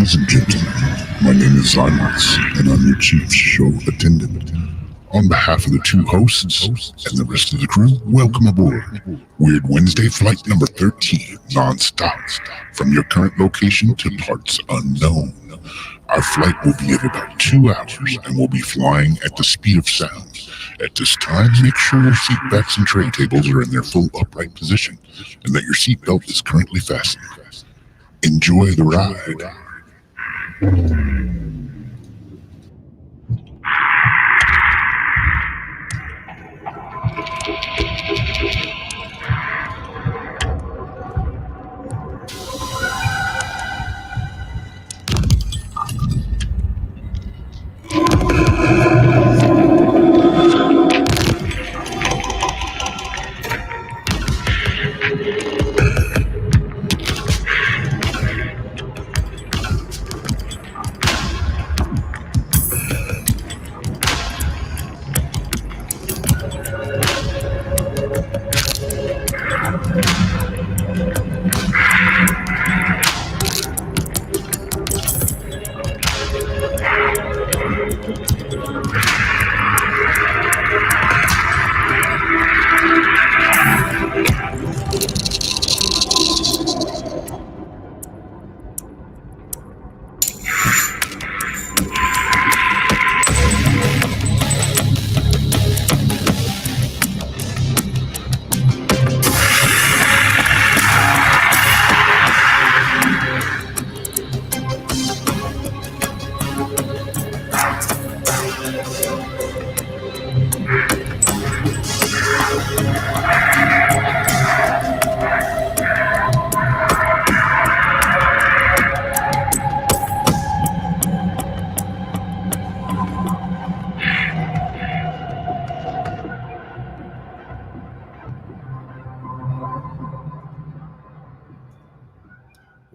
Ladies and gentlemen, my name is Silence, and I'm your chief show attendant. On behalf of the two hosts and the rest of the crew, welcome aboard Weird Wednesday Flight number 13, non-stop, from your current location to parts unknown. Our flight will be at about 2 hours, and we'll be flying at the speed of sound. At this time, make sure your seat backs and tray tables are in their full upright position, and that your seatbelt is currently fastened. Enjoy the ride.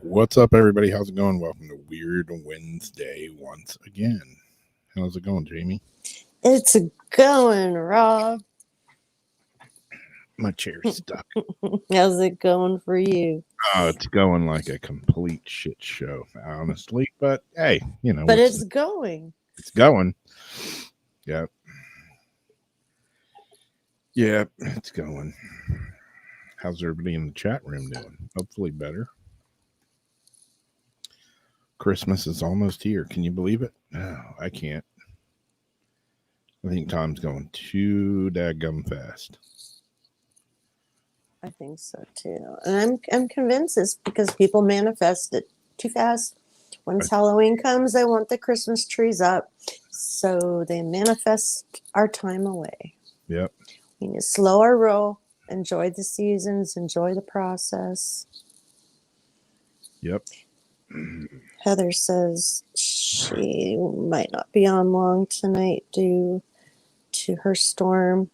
What's up, everybody? How's it going? Welcome to Weird Wednesday once again. How's it going, Jamie? It's going, Rob. My chair's stuck. How's it going for you? Oh, it's going like a complete shit show, honestly. But hey, you know. But it's going. It's going. Yep. Yep, it's going. How's everybody in the chat room doing? Hopefully better. Christmas is almost here. Can you believe it? No, I can't. I think time's going too daggum fast. I think so too. And I'm convinced it's because people manifest it too fast. Once Halloween comes, they want the Christmas trees up. So they manifest our time away. Yep. We need to slow our roll, enjoy the seasons, enjoy the process. Yep. Heather says she might not be on long tonight due to her storm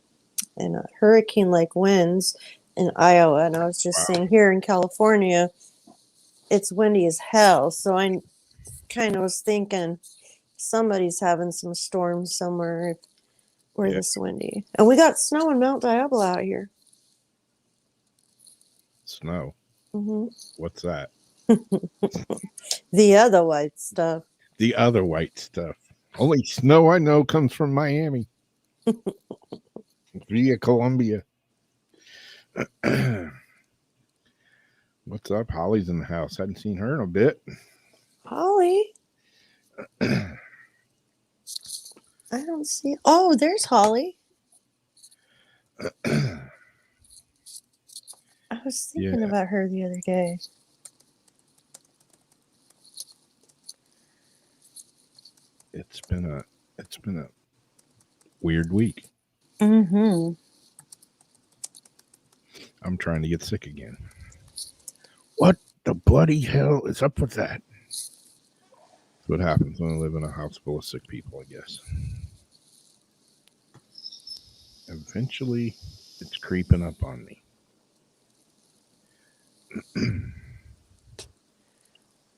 and hurricane-like winds in Iowa. And I was just saying here in California, it's windy as hell. So I kind of was thinking somebody's having some storms somewhere where it's windy. And we got snow in Mount Diablo out here. Snow? Mm-hmm. What's that? The other white stuff. The other white stuff. Only snow I know comes from Miami. Via Columbia. What's up? Holly's in the house. Hadn't seen her in a bit. Holly? I don't see. Oh, there's Holly. I was thinking about her the other day. It's been a weird week. Mm-hmm. I'm trying to get sick again. What the bloody hell is up with that? That's what happens when I live in a house full of sick people, I guess. Eventually, it's creeping up on me.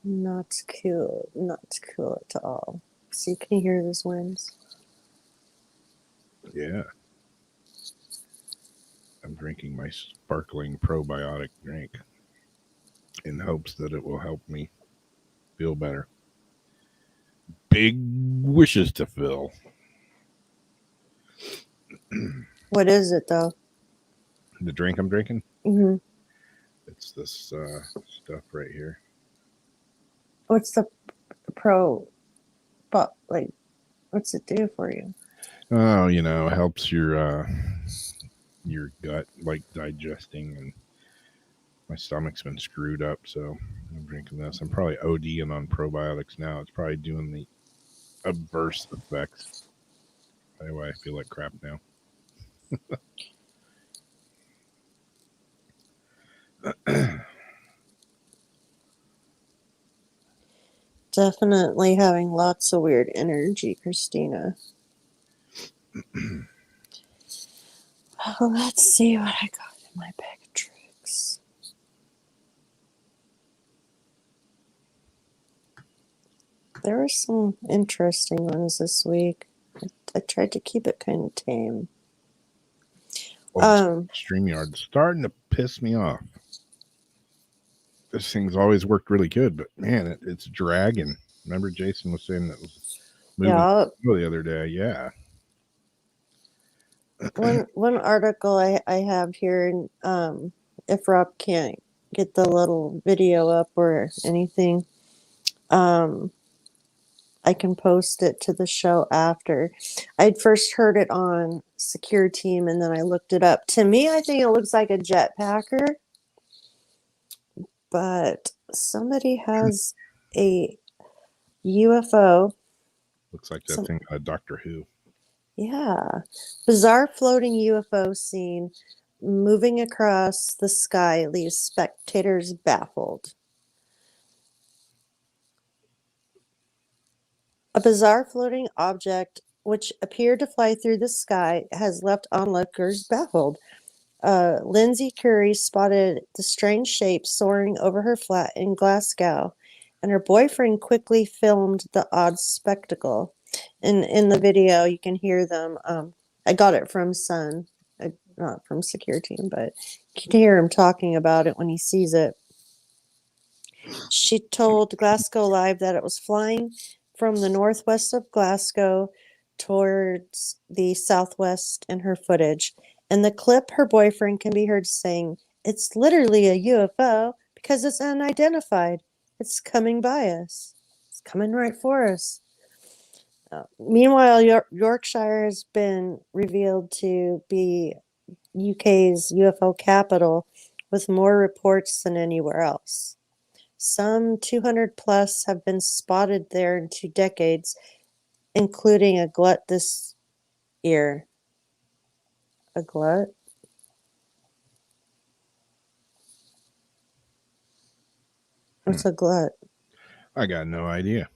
Not cool. Not cool at all. See, can you hear those winds? Yeah. I'm drinking my sparkling probiotic drink in hopes that it will help me feel better. big wishes to fill. What is it though? The drink I'm drinking? Mm-hmm. It's this stuff right here. What's the pro? But like, what's it do for you? Oh, you know, helps your gut, like digesting, and my stomach's been screwed up, so I'm drinking this. I'm probably ODing on probiotics now. It's probably doing the adverse effects. Anyway, I feel like crap now. Definitely having lots of weird energy, Christina. Oh, let's see what I got in my bag of tricks. There were some interesting ones this week. I tried to keep it kind of tame. StreamYard's starting to piss me off. This thing's always worked really good, but man, it's dragging. Remember Jason was saying that was moving the other day. Yeah. One article I have here, if Rob can't get the little video up or anything, I can post it to the show after. I'd first heard it on Secure Team, and then I looked it up. To me, I think it looks like a jetpacker, but somebody has a UFO. Looks like that thing Doctor Who. Yeah. Bizarre floating UFO scene moving across the sky leaves spectators baffled. A bizarre floating object which appeared to fly through the sky has left onlookers baffled. Lindsay Curry spotted the strange shape soaring over her flat in Glasgow, and her boyfriend quickly filmed the odd spectacle. In the video, you can hear them. I got it from Sun, not from Secure Team, but you can hear him talking about it when he sees it. She told Glasgow Live that it was flying from the northwest of Glasgow towards the southwest in her footage. In the clip, her boyfriend can be heard saying, "It's literally a UFO because it's unidentified. It's coming by us. It's coming right for us." Meanwhile, Yorkshire has been revealed to be UK's UFO capital, with more reports than anywhere else. Some 200 plus have been spotted there in 2 decades, including a glut this year. A glut? What's a glut? I got no idea.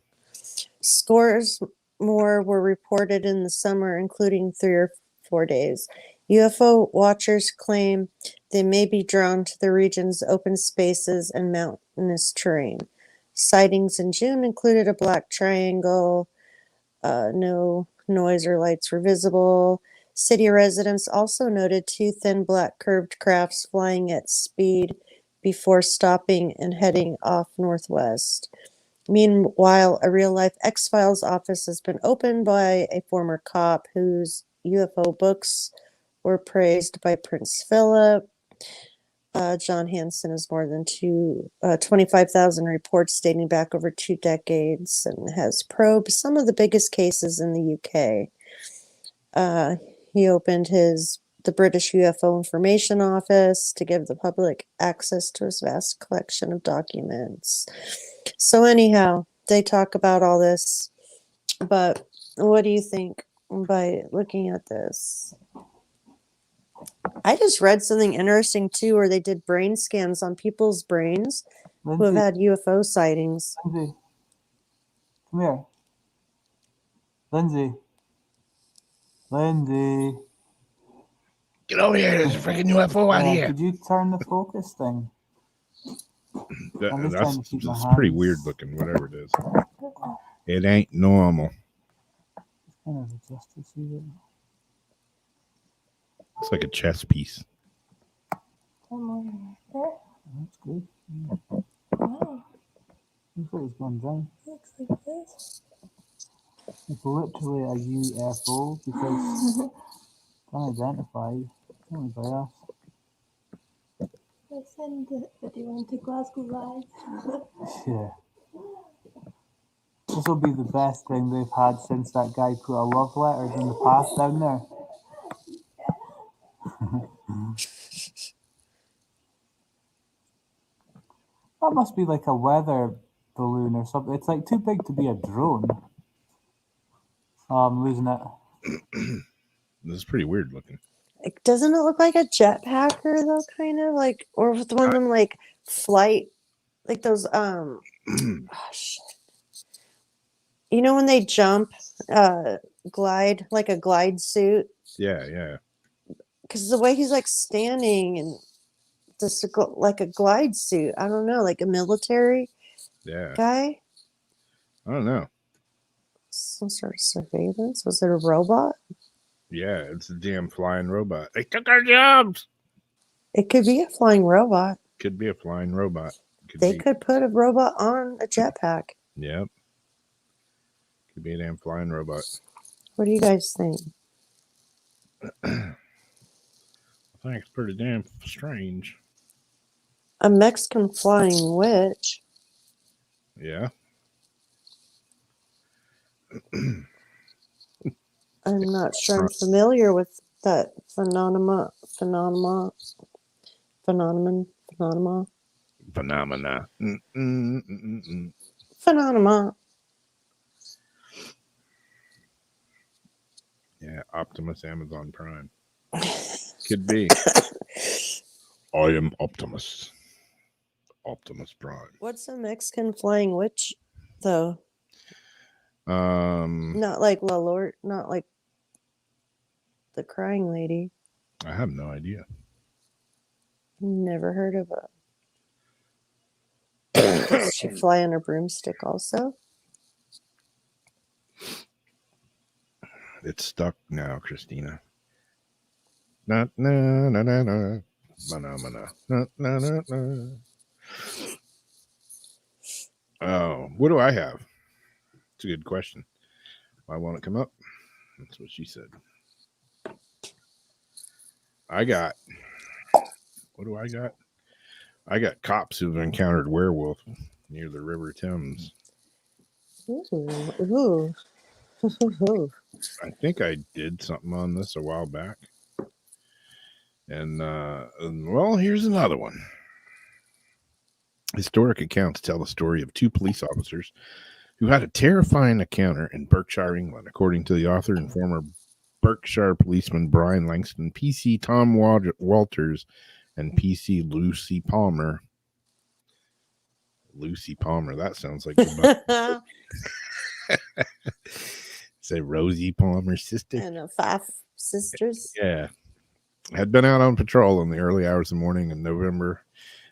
Scores more were reported in the summer, including 3 or 4 days. UFO watchers claim they may be drawn to the region's open spaces and mountainous terrain. Sightings in June included a black triangle. No noise or lights were visible. City residents also noted 2 thin black curved crafts flying at speed before stopping and heading off northwest. Meanwhile, a real-life X-Files office has been opened by a former cop whose UFO books were praised by Prince Philip. John Hansen has more than 25,000 reports dating back over 2 decades and has probed some of the biggest cases in the UK. He opened the British UFO Information Office to give the public access to his vast collection of documents. So anyhow, they talk about all this, but what do you think by looking at this? I just read something interesting too, where they did brain scans on people's brains who have had UFO sightings. Lindsay, come here. Lindsay. Get over here! There's a freaking UFO out here. Could you turn the focus thing? That's pretty weird looking, whatever it is. It ain't normal. Just kind of adjust to see it. It's like a chess piece. That's good. Yeah. Looks like it's gone down. Looks like this. It's literally a UFO because unidentified. Only by us. I send the video into Glasgow Live. Yeah. This will be the best thing they've had since that guy put a love letters in the past down there. That must be like a weather balloon or something. It's like too big to be a drone. Oh, I'm losing it. This is pretty weird looking. Like, doesn't it look like a jetpacker though? Kind of like, or with one of them like flight, like those oh shit. You know when they jump, glide like a glide suit? Yeah. Because the way he's like standing and just like a glide suit. I don't know, like a military Yeah. guy. I don't know. Some sort of surveillance. Was it a robot? Yeah, it's a damn flying robot. They took our jobs. It could be a flying robot. Could be a flying robot. They could put a robot on a jetpack. Yep. Could be a damn flying robot. What do you guys think? I think it's pretty damn strange. A Mexican flying witch. Yeah. I'm not sure I'm familiar with that phenomenon. Phenomena. Phenomena. Yeah, Optimus Amazon Prime. Could be. I am Optimus. Optimus Prime. What's a Mexican flying witch, though? Not like La Lord, not like the crying lady. I have no idea. Never heard of it. Does she fly on a broomstick also? It's stuck now, Christina. Na na na na na. Phenomena. Na na na na. Oh, what do I have? It's a good question. Why won't it come up? That's what she said. I got. What do I got? I got cops who've encountered werewolf near the River Thames. Ooh. I think I did something on this a while back. And well, here's another one. Historic accounts tell the story of two police officers who had a terrifying encounter in Berkshire, England, according to the author and former Berkshire policeman Brian Langston, PC Tom Walters, and PC Lucy Palmer. Lucy Palmer, that sounds like say Rosie Palmer's sister. And five sisters. Yeah. Had been out on patrol in the early hours of the morning in November.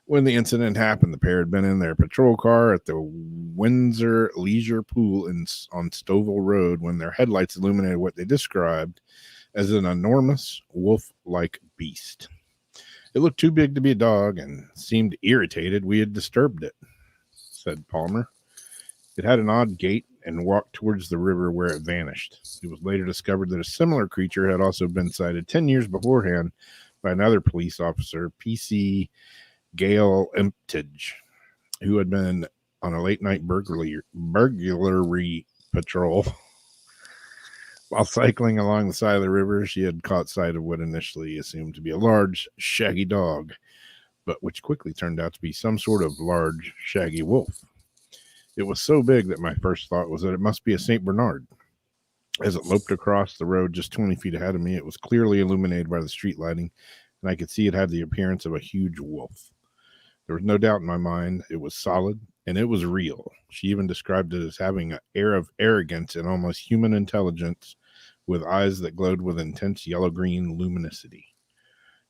When the incident happened, the pair had been in their patrol car at the Windsor Leisure Pool on Stovall Road when their headlights illuminated what they described as an enormous wolf-like beast. It looked too big to be a dog and seemed irritated we had disturbed it, said Palmer. It had an odd gait and walked towards the river where it vanished. It was later discovered that a similar creature had also been sighted 10 years beforehand by another police officer, PC Gail Emptage, who had been on a late-night burglary patrol. While cycling along the side of the river, she had caught sight of what initially assumed to be a large, shaggy dog, but which quickly turned out to be some sort of large, shaggy wolf. It was so big that my first thought was that it must be a St. Bernard. As it loped across the road just 20 feet ahead of me, it was clearly illuminated by the street lighting, and I could see it had the appearance of a huge wolf. There was no doubt in my mind it was solid, and it was real. She even described it as having an air of arrogance and almost human intelligence, with eyes that glowed with intense yellow-green luminosity.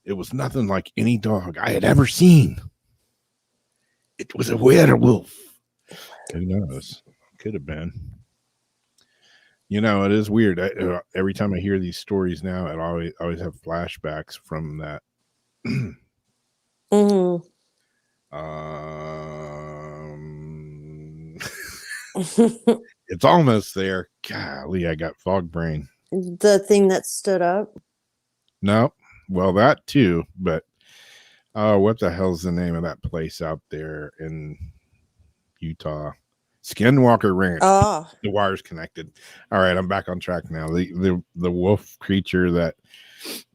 It was nothing like any dog I had ever seen. It was a werewolf. Who knows? Could have been. You know, it is weird. Every time I hear these stories now, I always have flashbacks from that. It's almost there. Golly, I got fog brain. The thing that stood up. No, well, that too, but what the hell's the name of that place out there in Utah? Skinwalker Ranch. Oh, The wire's connected. All right, I'm back on track now. The wolf creature that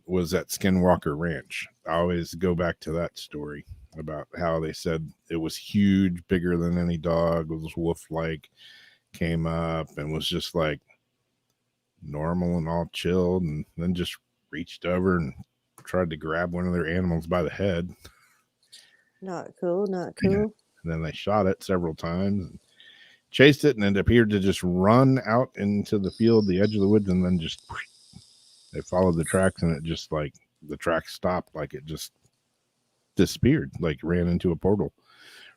was at Skinwalker Ranch. I always go back to that story about how they said it was huge, bigger than any dog, was wolf-like, came up and was just like normal and all chilled, and then just reached over and tried to grab one of their animals by the head. not cool, not Yeah. cool. And then they shot it several times and chased it, and it appeared to just run out into the field, the edge of the woods, and then just they followed the tracks, and it just like the tracks stopped, like it just disappeared, like ran into a portal,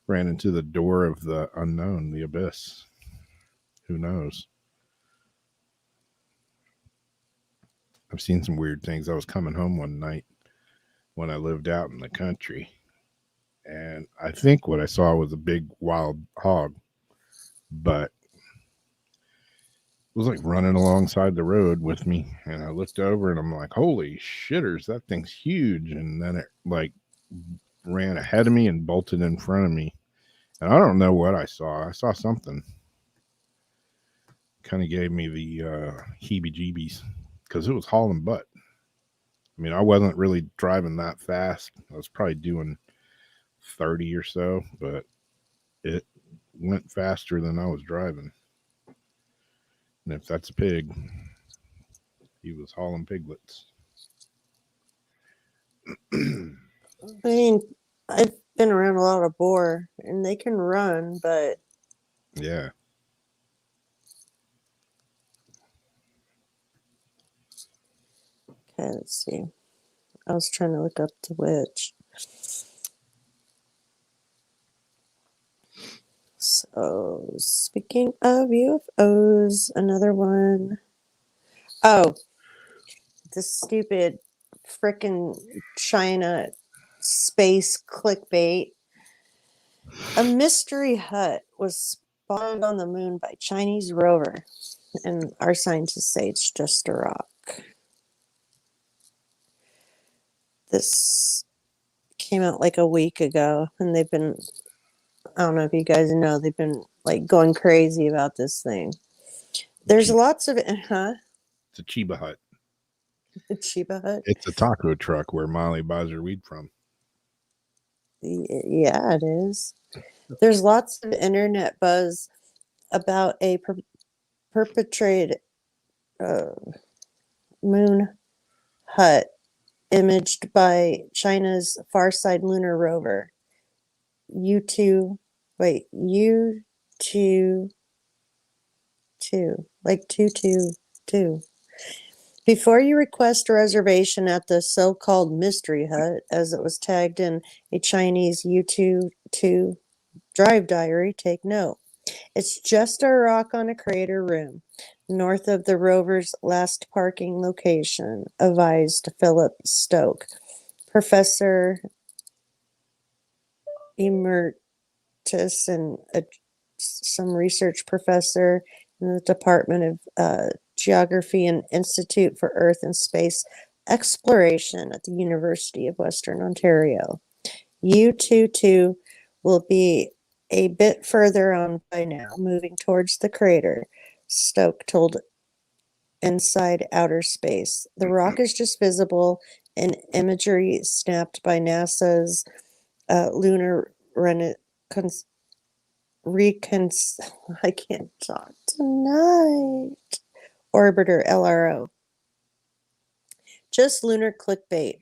ran into the door of the unknown, the abyss. Who knows? I've seen some weird things. I was coming home one night when I lived out in the country, and I think what I saw was a big wild hog, but it was like running alongside the road with me, and I looked over and I'm like, holy shitters, that thing's huge. And then it like ran ahead of me and bolted in front of me, and I don't know what I saw. I saw something. Kind of gave me the heebie-jeebies because it was hauling butt. I mean, I wasn't really driving that fast. I was probably doing 30 or so, but it went faster than I was driving. And if that's a pig, he was hauling piglets. I mean, I've been around a lot of boar, and they can run, but Yeah. okay, let's see. I was trying to look up the witch. So, speaking of UFOs, another one. Oh, this stupid frickin' China space clickbait. A mystery hut was spotted on the moon by Chinese rover, and our scientists say it's just a rock. This came out like a week ago, and they've been, I don't know if you guys know, they've been like going crazy about this thing. There's lots of, huh? It's a Chiba hut. The Chiba Hut. It's a taco truck where Molly buys her weed from. Yeah, it is. There's lots of internet buzz about a perpetrated moon hut imaged by China's Farside lunar rover. U2, wait, U2, like 222. Before you request a reservation at the so-called mystery hut, as it was tagged in a Chinese U22 drive diary, take note. It's just a rock on a crater rim, north of the rover's last parking location, advised Philip Stoke, professor emeritus and some research professor in the Department of Geography and Institute for Earth and Space Exploration at the University of Western Ontario. U22 will be a bit further on by now, moving towards the crater, Stoke told Inside Outer Space. The rock is just visible in imagery snapped by NASA's lunar I can't talk tonight. Orbiter LRO. Just lunar clickbait.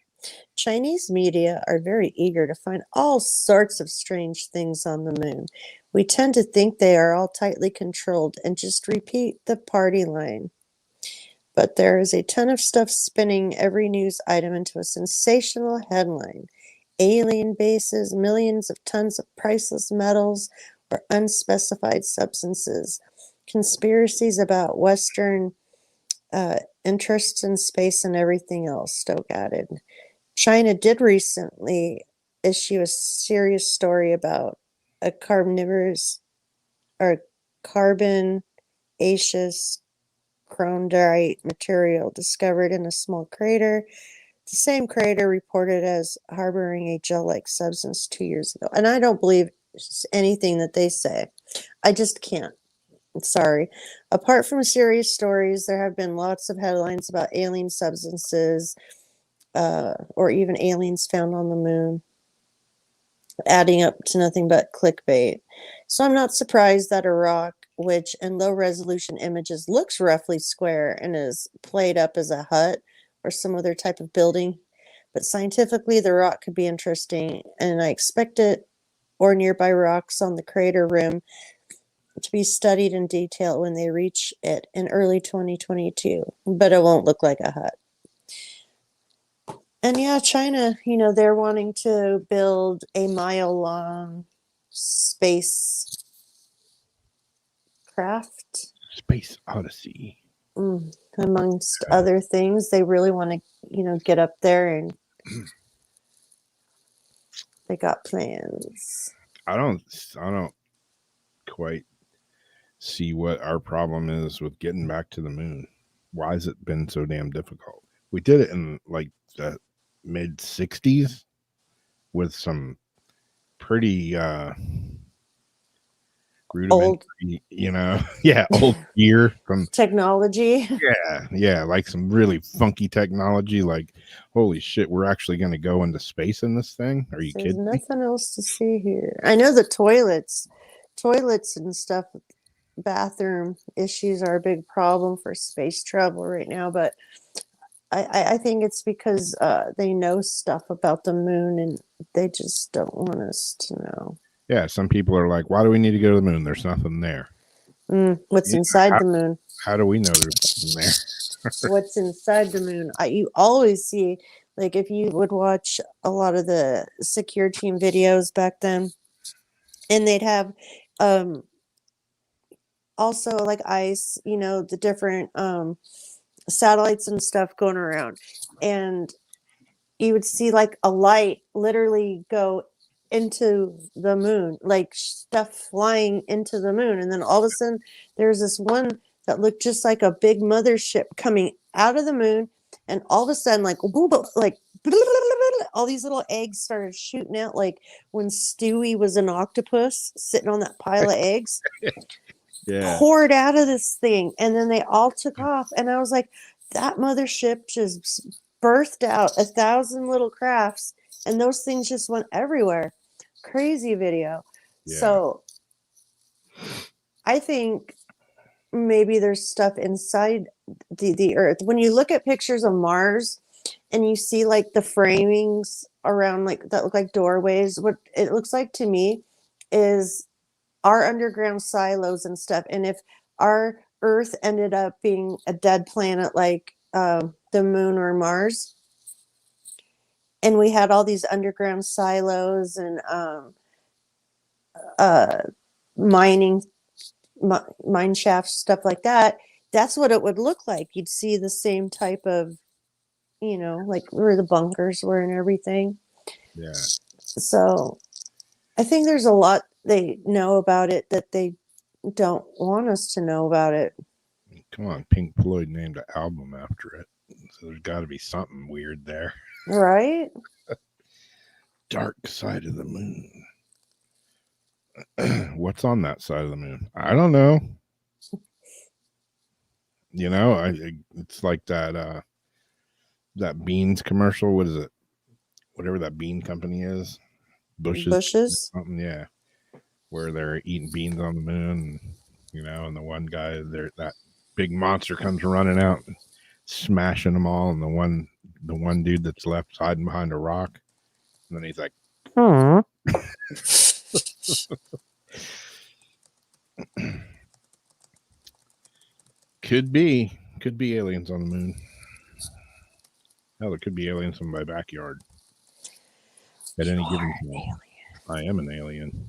Chinese media are very eager to find all sorts of strange things on the moon. We tend to think they are all tightly controlled and just repeat the party line. But there is a ton of stuff spinning every news item into a sensational headline. Alien bases, millions of tons of priceless metals or unspecified substances, conspiracies about Western interests in space and everything else, Stoke added. China did recently issue a serious story about a carnivorous or carbon Acious chondrite material discovered in a small crater. The same crater reported as harboring a gel-like substance 2 years ago. And I don't believe anything that they say. I just can't. I'm sorry. Apart from serious stories, there have been lots of headlines about alien substances or even aliens found on the moon, adding up to nothing but clickbait. So I'm not surprised that a rock, which in low resolution images looks roughly square and is played up as a hut or some other type of building, but scientifically the rock could be interesting, and I expect it or nearby rocks on the crater rim to be studied in detail when they reach it in early 2022, but it won't look like a hut. And yeah, China, they're wanting to build a mile-long space craft. Space Odyssey. Amongst other things, they really want to, get up there, and they got plans. I don't quite see what our problem is with getting back to the moon. Why has it been so damn difficult? We did it in like the mid 60s with some pretty rudimentary, old gear from technology. Yeah, like some really funky technology. Like, holy shit, we're actually going to go into space in this thing? Are you There's kidding me? nothing else to see here. I know the toilets and stuff, bathroom issues are a big problem for space travel right now, but I think it's because they know stuff about the moon and they just don't want us to know. Yeah, some people are like, why do we need to go to the moon? There's nothing there. What's inside the moon? How do we know there's nothing there? What's inside the moon? You always see, like, if you would watch a lot of the secure team videos back then, and they'd have also like ice, the different satellites and stuff going around, and you would see like a light literally go into the moon, like stuff flying into the moon, and then all of a sudden there's this one that looked just like a big mothership coming out of the moon, and all of a sudden like all these little eggs started shooting out, like when Stewie was an octopus sitting on that pile of eggs. Yeah. Poured out of this thing, and then they all took off, and I was like, that mothership just birthed out 1,000 little crafts, and those things just went everywhere. Crazy video. Yeah. So I think maybe there's stuff inside the earth. When you look at pictures of Mars and you see like the framings around, like that look like doorways, what it looks like to me is our underground silos and stuff. And if our Earth ended up being a dead planet like the moon or Mars, and we had all these underground silos and mine shafts, stuff like that, that's what it would look like. You'd see the same type of, like where the bunkers were and everything. Yeah. So I think there's a lot they know about it that they don't want us to know about it. Come on, Pink Floyd named an album after it, so there's got to be something weird there. Right? Dark Side of the Moon. What's on that side of the moon? I don't know. It's like that that beans commercial. What is it? Whatever that bean company is. Bushes. Something, yeah. Where they're eating beans on the moon, and the one guy there, that big monster comes running out and smashing them all, and the one dude that's left hiding behind a rock, and then he's like, Could be aliens on the moon. Hell, there could be aliens in my backyard at any given time. I am an alien.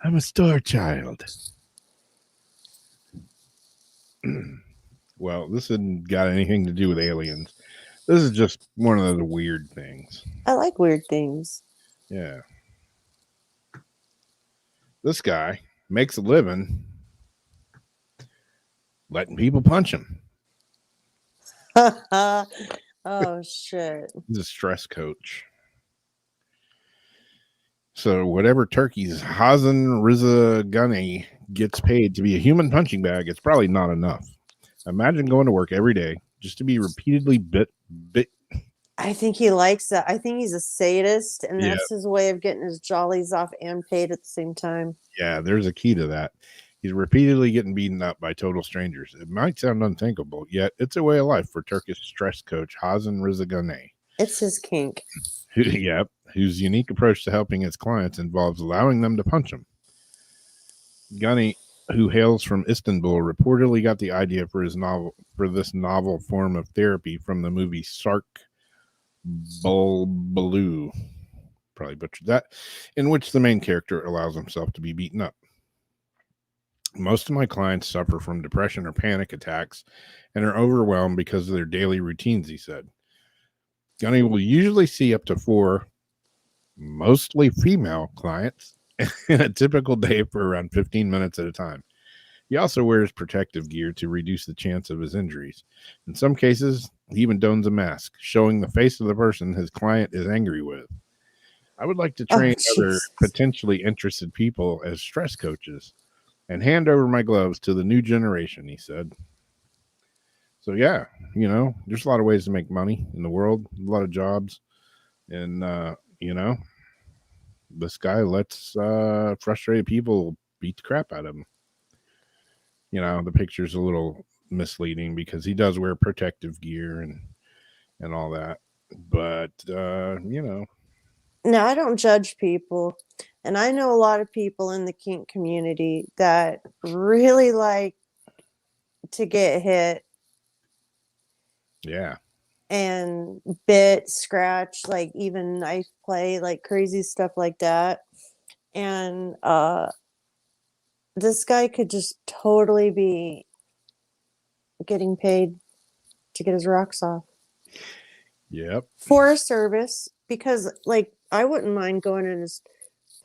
I'm a star child. Well, this hasn't got anything to do with aliens. This is just one of the weird things. I like weird things. Yeah. This guy makes a living letting people punch him. Oh shit. He's a stress coach. So whatever turkey's Hazen Rizagani gets paid to be a human punching bag, it's probably not enough. Imagine going to work every day just to be repeatedly bit. I think he likes that. I think he's a sadist, and Yeah. that's his way of getting his jollies off and paid at the same time. Yeah, there's a key to that. He's repeatedly getting beaten up by total strangers. It might sound unthinkable, yet it's a way of life for Turkish stress coach Hazen Rizagani. It's his kink. Whose unique approach to helping his clients involves allowing them to punch him. Gunny, who hails from Istanbul, reportedly got the idea for this novel form of therapy from the movie Sark Bulbaloo, probably butchered that, in which the main character allows himself to be beaten up. Most of my clients suffer from depression or panic attacks and are overwhelmed because of their daily routines, he said. Gunny will usually see up to 4, mostly female clients in a typical day for around 15 minutes at a time. He also wears protective gear to reduce the chance of his injuries. In some cases, he even dons a mask, showing the face of the person his client is angry with. I would like to train other potentially interested people as stress coaches and hand over my gloves to the new generation, he said. So, yeah, there's a lot of ways to make money in the world, a lot of jobs. And, this guy lets frustrated people beat the crap out of him. The picture's a little misleading because he does wear protective gear and all that. But, No, I don't judge people. And I know a lot of people in the kink community that really like to get hit. Yeah. And bit, scratch, like even knife play, like crazy stuff like that. And this guy could just totally be getting paid to get his rocks off. Yep. For a service, because like I wouldn't mind going and just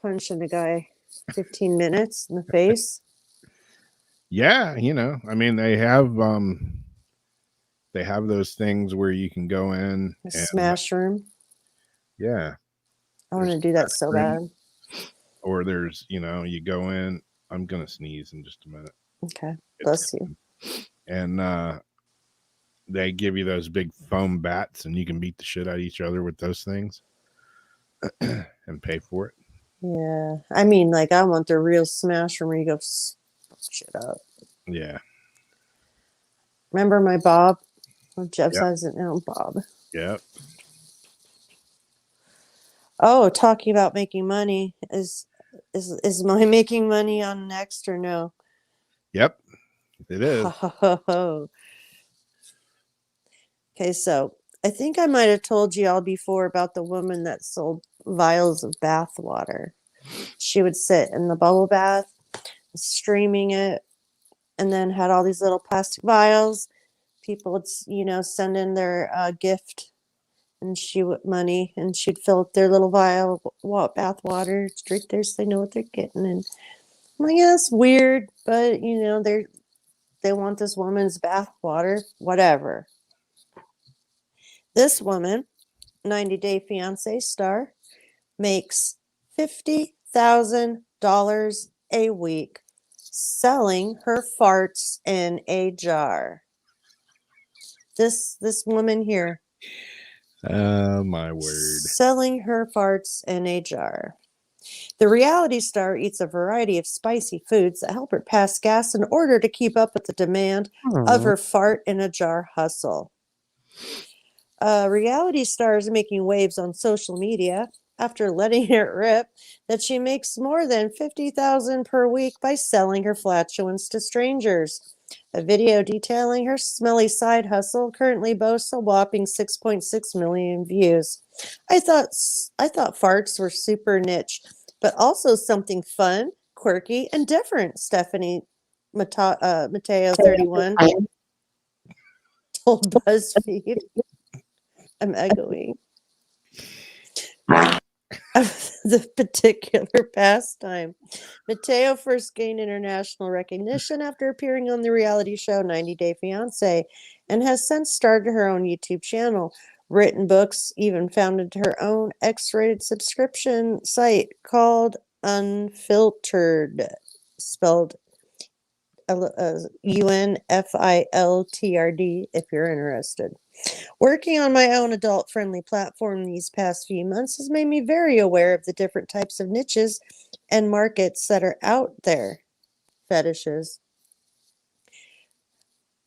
punching a guy 15 minutes in the face. Yeah, I mean they have those things where you can go in A smash room. Yeah. I want to do that so bad. Or there's, you go in. I'm gonna sneeze in just a minute. Okay. Bless you. And they give you those big foam bats and you can beat the shit out of each other with those things and pay for it. Yeah. I mean, like I want the real smash room where you go shit up. Yeah. Remember my Bob? Well, Jeff says it now, Bob. Yep. Oh, talking about making money. Is my making money on next or no? Yep. It is. Okay, so I think I might have told you all before about the woman that sold vials of bath water. She would sit in the bubble bath, streaming it, and then had all these little plastic vials. People would, send in their gift, and she would money, and she'd fill up their little vial of bath water, drink there, so they know what they're getting. And I'm like, yeah, it's weird, but they want this woman's bath water, whatever. This woman, 90 Day Fiance star, makes $50,000 a week selling her farts in a jar. This woman here. Oh, my word. Selling her farts in a jar. The reality star eats a variety of spicy foods that help her pass gas in order to keep up with the demand of her fart in a jar hustle. Reality star is making waves on social media after letting it rip that she makes more than $50,000 per week by selling her flatulence to strangers. A video detailing her smelly side hustle currently boasts a whopping 6.6 million views. I thought farts were super niche, but also something fun, quirky, and different. Stephanie Mateo, 31, told BuzzFeed. I'm echoing. of the particular pastime. Mateo first gained international recognition after appearing on the reality show 90 Day Fiance and has since started her own YouTube channel, written books, even founded her own X-rated subscription site called Unfiltered, spelled UNFILTRD if you're interested. Working on my own adult-friendly platform these past few months has made me very aware of the different types of niches and markets that are out there. Fetishes.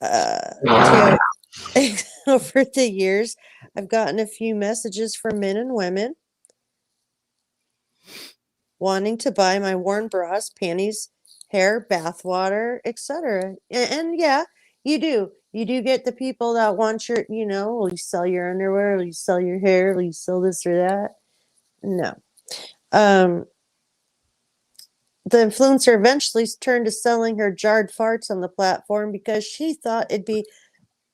Mateo, over the years, I've gotten a few messages from men and women wanting to buy my worn bras, panties, hair, bathwater, etc. And yeah, you do. You do get the people that want your, will you sell your underwear? Will you sell your hair? Will you sell this or that? No. The influencer eventually turned to selling her jarred farts on the platform because she thought it'd be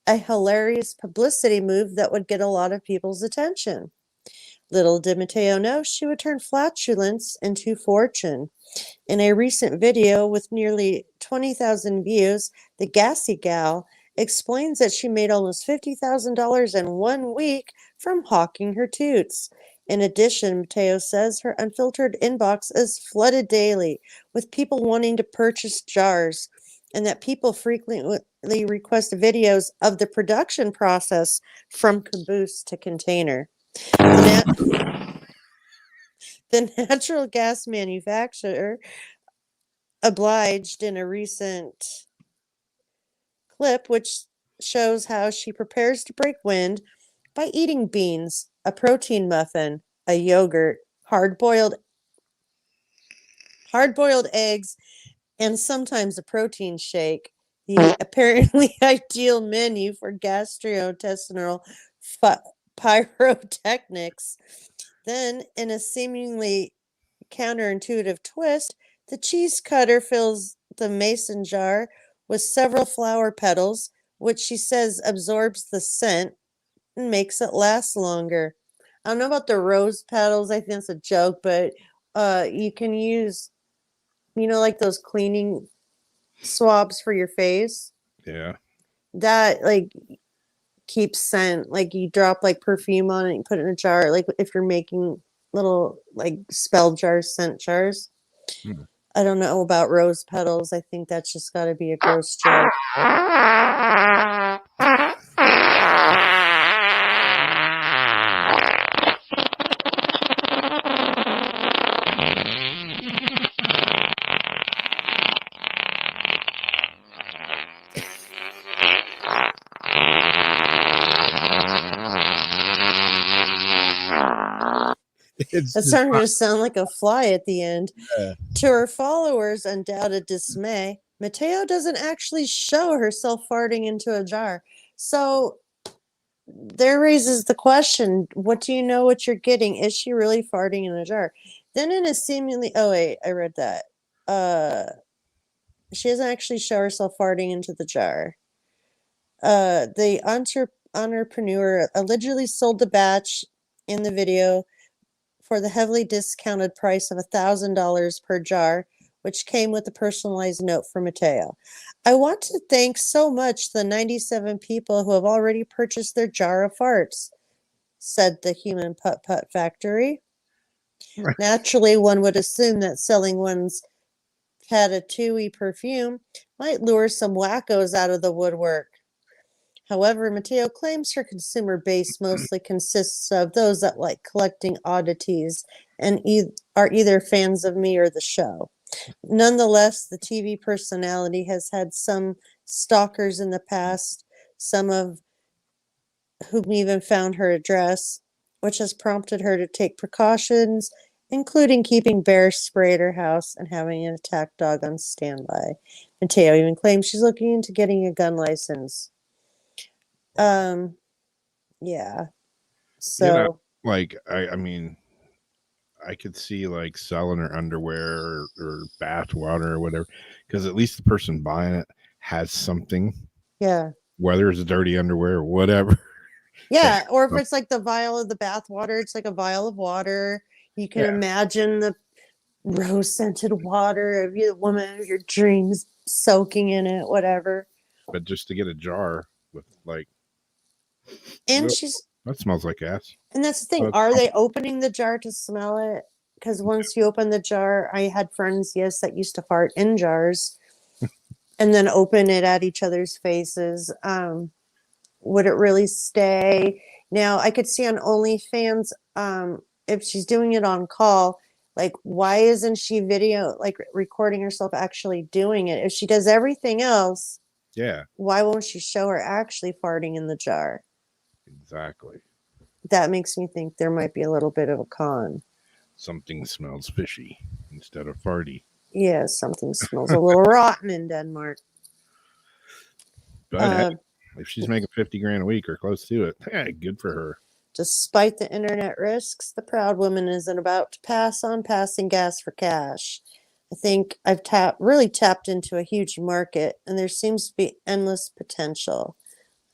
a hilarious publicity move that would get a lot of people's attention. Little did Mateo know she would turn flatulence into fortune. In a recent video with nearly 20,000 views, the Gassy Gal explains that she made almost $50,000 in 1 week from hawking her toots. In addition, Mateo says her unfiltered inbox is flooded daily with people wanting to purchase jars, and that people frequently request videos of the production process from caboose to container. The natural gas manufacturer obliged in a recent clip, which shows how she prepares to break wind by eating beans, a protein muffin, a yogurt, hard-boiled eggs, and sometimes a protein shake. The apparently ideal menu for gastrointestinal pyrotechnics. Then, in a seemingly counterintuitive twist, the cheese cutter fills the mason jar with several flower petals, which she says absorbs the scent and makes it last longer. I don't know about the rose petals. I think that's a joke, but you can use, like those cleaning swabs for your face. Yeah. That keeps scent. Like you drop perfume on it and put it in a jar. Like if you're making little spell jars, scent jars. Hmm. I don't know about rose petals. I think that's just got to be a gross joke. That's starting to sound like a fly at the end. Yeah. To her followers' undoubted dismay, Mateo doesn't actually show herself farting into a jar. So there raises the question, what do you know what you're getting? Is she really farting in a jar? Then in a seemingly I read that. She doesn't actually show herself farting into the jar. The entrepreneur allegedly sold the batch in the video for the heavily discounted price of $1,000 per jar, which came with a personalized note from Mateo. I want to thank so much the 97 people who have already purchased their jar of farts, said the Human Putt Putt Factory. Naturally, one would assume that selling one's Patatouille perfume might lure some wackos out of the woodwork. However, Mateo claims her consumer base mostly consists of those that like collecting oddities and are either fans of me or the show. Nonetheless, the TV personality has had some stalkers in the past, some of whom even found her address, which has prompted her to take precautions, including keeping bear spray at her house and having an attack dog on standby. Mateo even claims she's looking into getting a gun license. Yeah. So I mean, I could see selling her underwear or bath water or whatever, because at least the person buying it has something. Yeah. Whether it's dirty underwear or whatever. Yeah, or if it's the vial of the bath water, it's a vial of water. You can Yeah. imagine the rose scented water of the woman of your dreams soaking in it, whatever. But just to get a jar with like, And ugh, she's that smells like ass. and that's the thing. That's Are they opening the jar to smell it? Because once you open the jar, I had friends, yes, that used to fart in jars and then open it at each other's faces. Would it really stay? Now I could see on OnlyFans, if she's doing it on call, like why isn't she recording herself actually doing it? If she does everything else, Yeah, why won't she show her actually farting in the jar? exactly. That makes me think there might be a little bit of a con. Something smells fishy instead of farty. Yeah, something smells a little rotten in Denmark. But hey, if she's making 50 grand a week or close to it, hey, good for her. Despite the internet risks, the proud woman isn't about to pass on passing gas for cash. I think I've really tapped into a huge market, and there seems to be endless potential.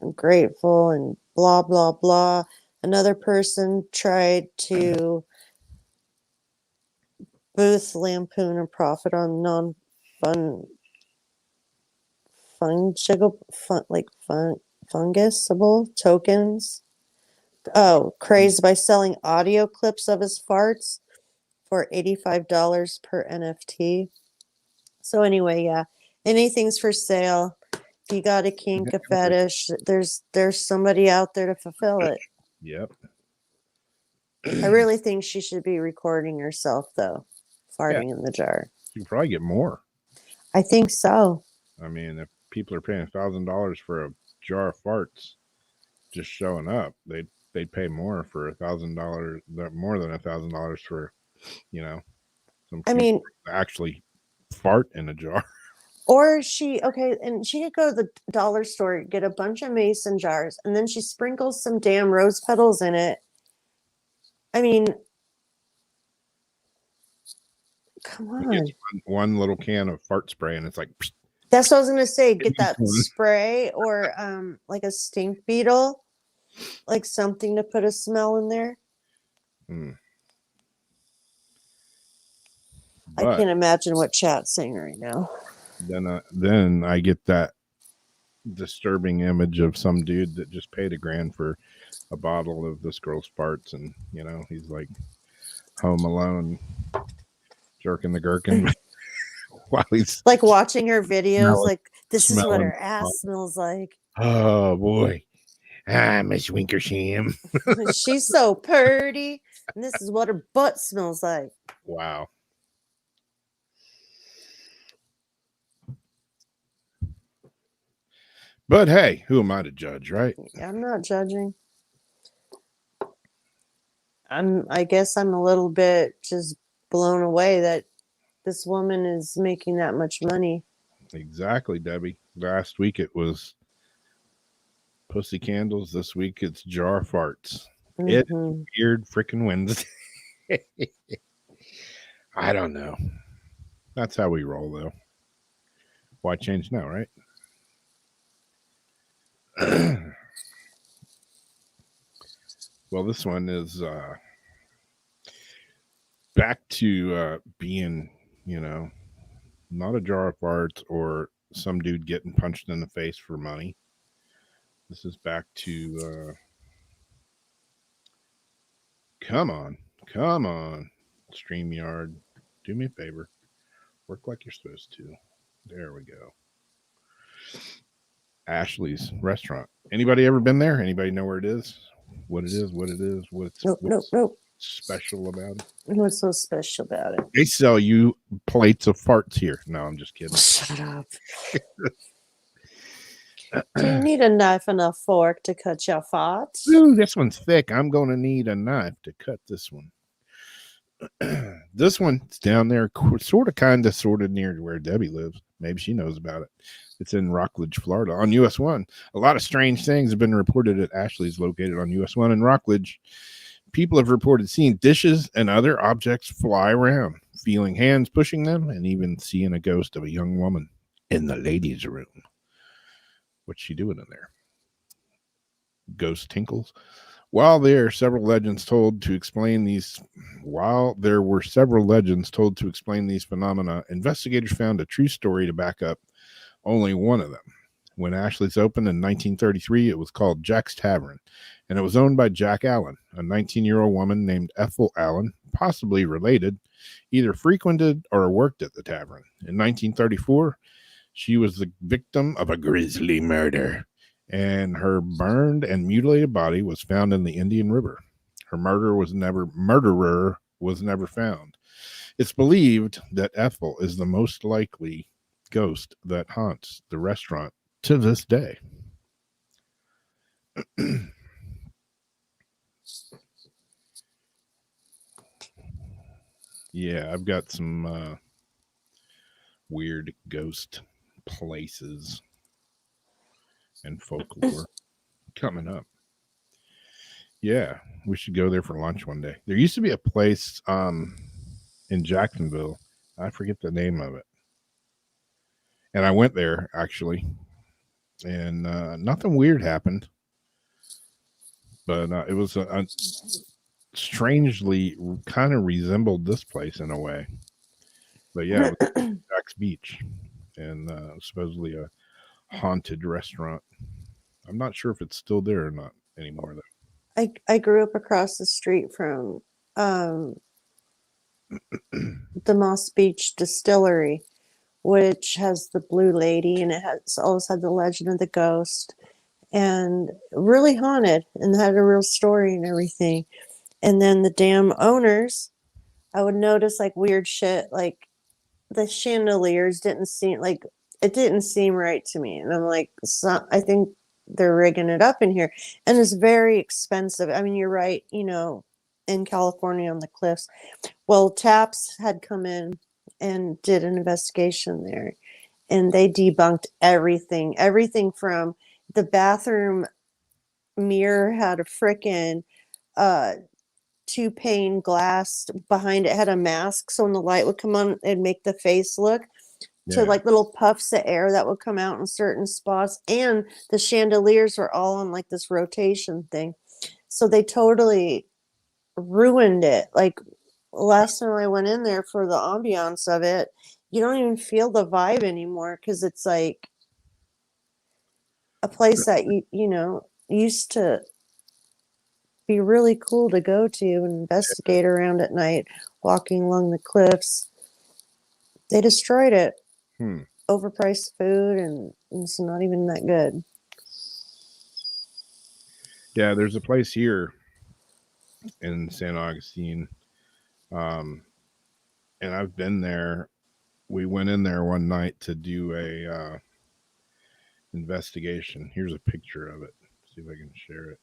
I'm grateful and blah, blah, blah. Another person tried to boost, lampoon, and profit on non-fun fungible, fungible tokens. Oh, crazed by selling audio clips of his farts for $85 per NFT. So anyway, yeah, anything's for sale. If you got a kink, a fetish, there's somebody out there to fulfill it. Yep. I really think she should be recording herself though, Yeah. farting in the jar. You can probably get more. I think so. I mean, if people are paying $1,000 for a jar of farts just showing up, they'd pay more for $1,000, more than $1,000 for, some I mean, actually fart in a jar. or and she could go to the dollar store, get a bunch of mason jars, and then she sprinkles some damn rose petals in it. I mean, come on. One little can of fart spray, and it's like, psh, That's what I was gonna say. Get that spray or like a stink beetle, like something to put a smell in there. I but can't imagine what chat's saying right now. then I get that disturbing image of some dude that just paid $1,000 for a bottle of this girl's farts, and he's like home alone jerking the gherkin while he's Like watching her videos, like this is what smelling her ass smells like. Oh boy, Miss Winkersham. She's so purty, and this is what her butt smells like. Wow. But hey, who am I to judge, right? I'm not judging. I guess I'm a little bit just blown away that this woman is making that much money. Exactly, Debbie. Last week it was pussy candles. This week it's jar farts. Mm-hmm. It's weird freaking Wednesday. I don't know. That's how we roll, though. Why change now, right? Well, this one is back to being, not a jar of farts or some dude getting punched in the face for money. This is back to come on, StreamYard. Do me a favor. Work like you're supposed to. There we go. Ashley's restaurant. Anybody ever been there? Anybody know where it is? What it is? What's Nope. special about it? What's so special about it? They sell you plates of farts here. No, I'm just kidding. Shut up. Do you need a knife and a fork to cut your farts? Ooh, this one's thick. I'm going to need a knife to cut this one. This one's down there, sort of near where Debbie lives. Maybe she knows about it. It's in Rockledge, Florida, on US 1. A lot of strange things have been reported at Ashley's, located on US 1 in Rockledge. People have reported seeing dishes and other objects fly around, feeling hands pushing them, and even seeing a ghost of a young woman in the ladies' room. What's she doing in there? Ghost tinkles. While there were several legends told to explain these phenomena, investigators found a true story to back up only one of them. When Ashley's opened in 1933, it was called Jack's Tavern, and it was owned by Jack Allen, a 19-year-old woman named Ethel Allen, possibly related, either frequented or worked at the tavern. In 1934, she was the victim of a grisly murder, and her burned and mutilated body was found in the Indian River. Her murderer was never found. It's believed that Ethel is the most likely ghost that haunts the restaurant to this day. Yeah, I've got some weird ghost places and folklore coming up. Yeah, we should go there for lunch one day. There used to be a place in Jacksonville. I forget the name of it. And I went there actually, and nothing weird happened. But it was strangely kind of resembled this place in a way. But yeah, it was Jack's Beach, and supposedly a haunted restaurant. I'm not sure if it's still there or not anymore, though. I grew up across the street from the Moss Beach Distillery, which has the Blue Lady, and it has always had the legend of the ghost, and really haunted, and had a real story and everything. And then the damn owners, I would notice like weird shit, like the chandeliers didn't seem like it didn't seem right to me, and I'm like, I think they're rigging it up in here, and it's very expensive. I mean, you're right, in California on the cliffs. Well, Taps had come in and did an investigation there, and they debunked everything from the bathroom mirror had a frickin' two pane glass behind it, had a mask, so when the light would come on it'd make the face look, to like little puffs of air that would come out in certain spots, and the chandeliers were all on like this rotation thing, so they totally ruined it. Like last time I went in there for the ambiance of it, you don't even feel the vibe anymore, because it's like a place that used to be really cool to go to and investigate around at night, walking along the cliffs. They destroyed it. Overpriced food, and it's not even that good. Yeah, there's a place here in St. Augustine, and I've been there. We went in there one night to do a investigation. Here's a picture of it. See if I can share it.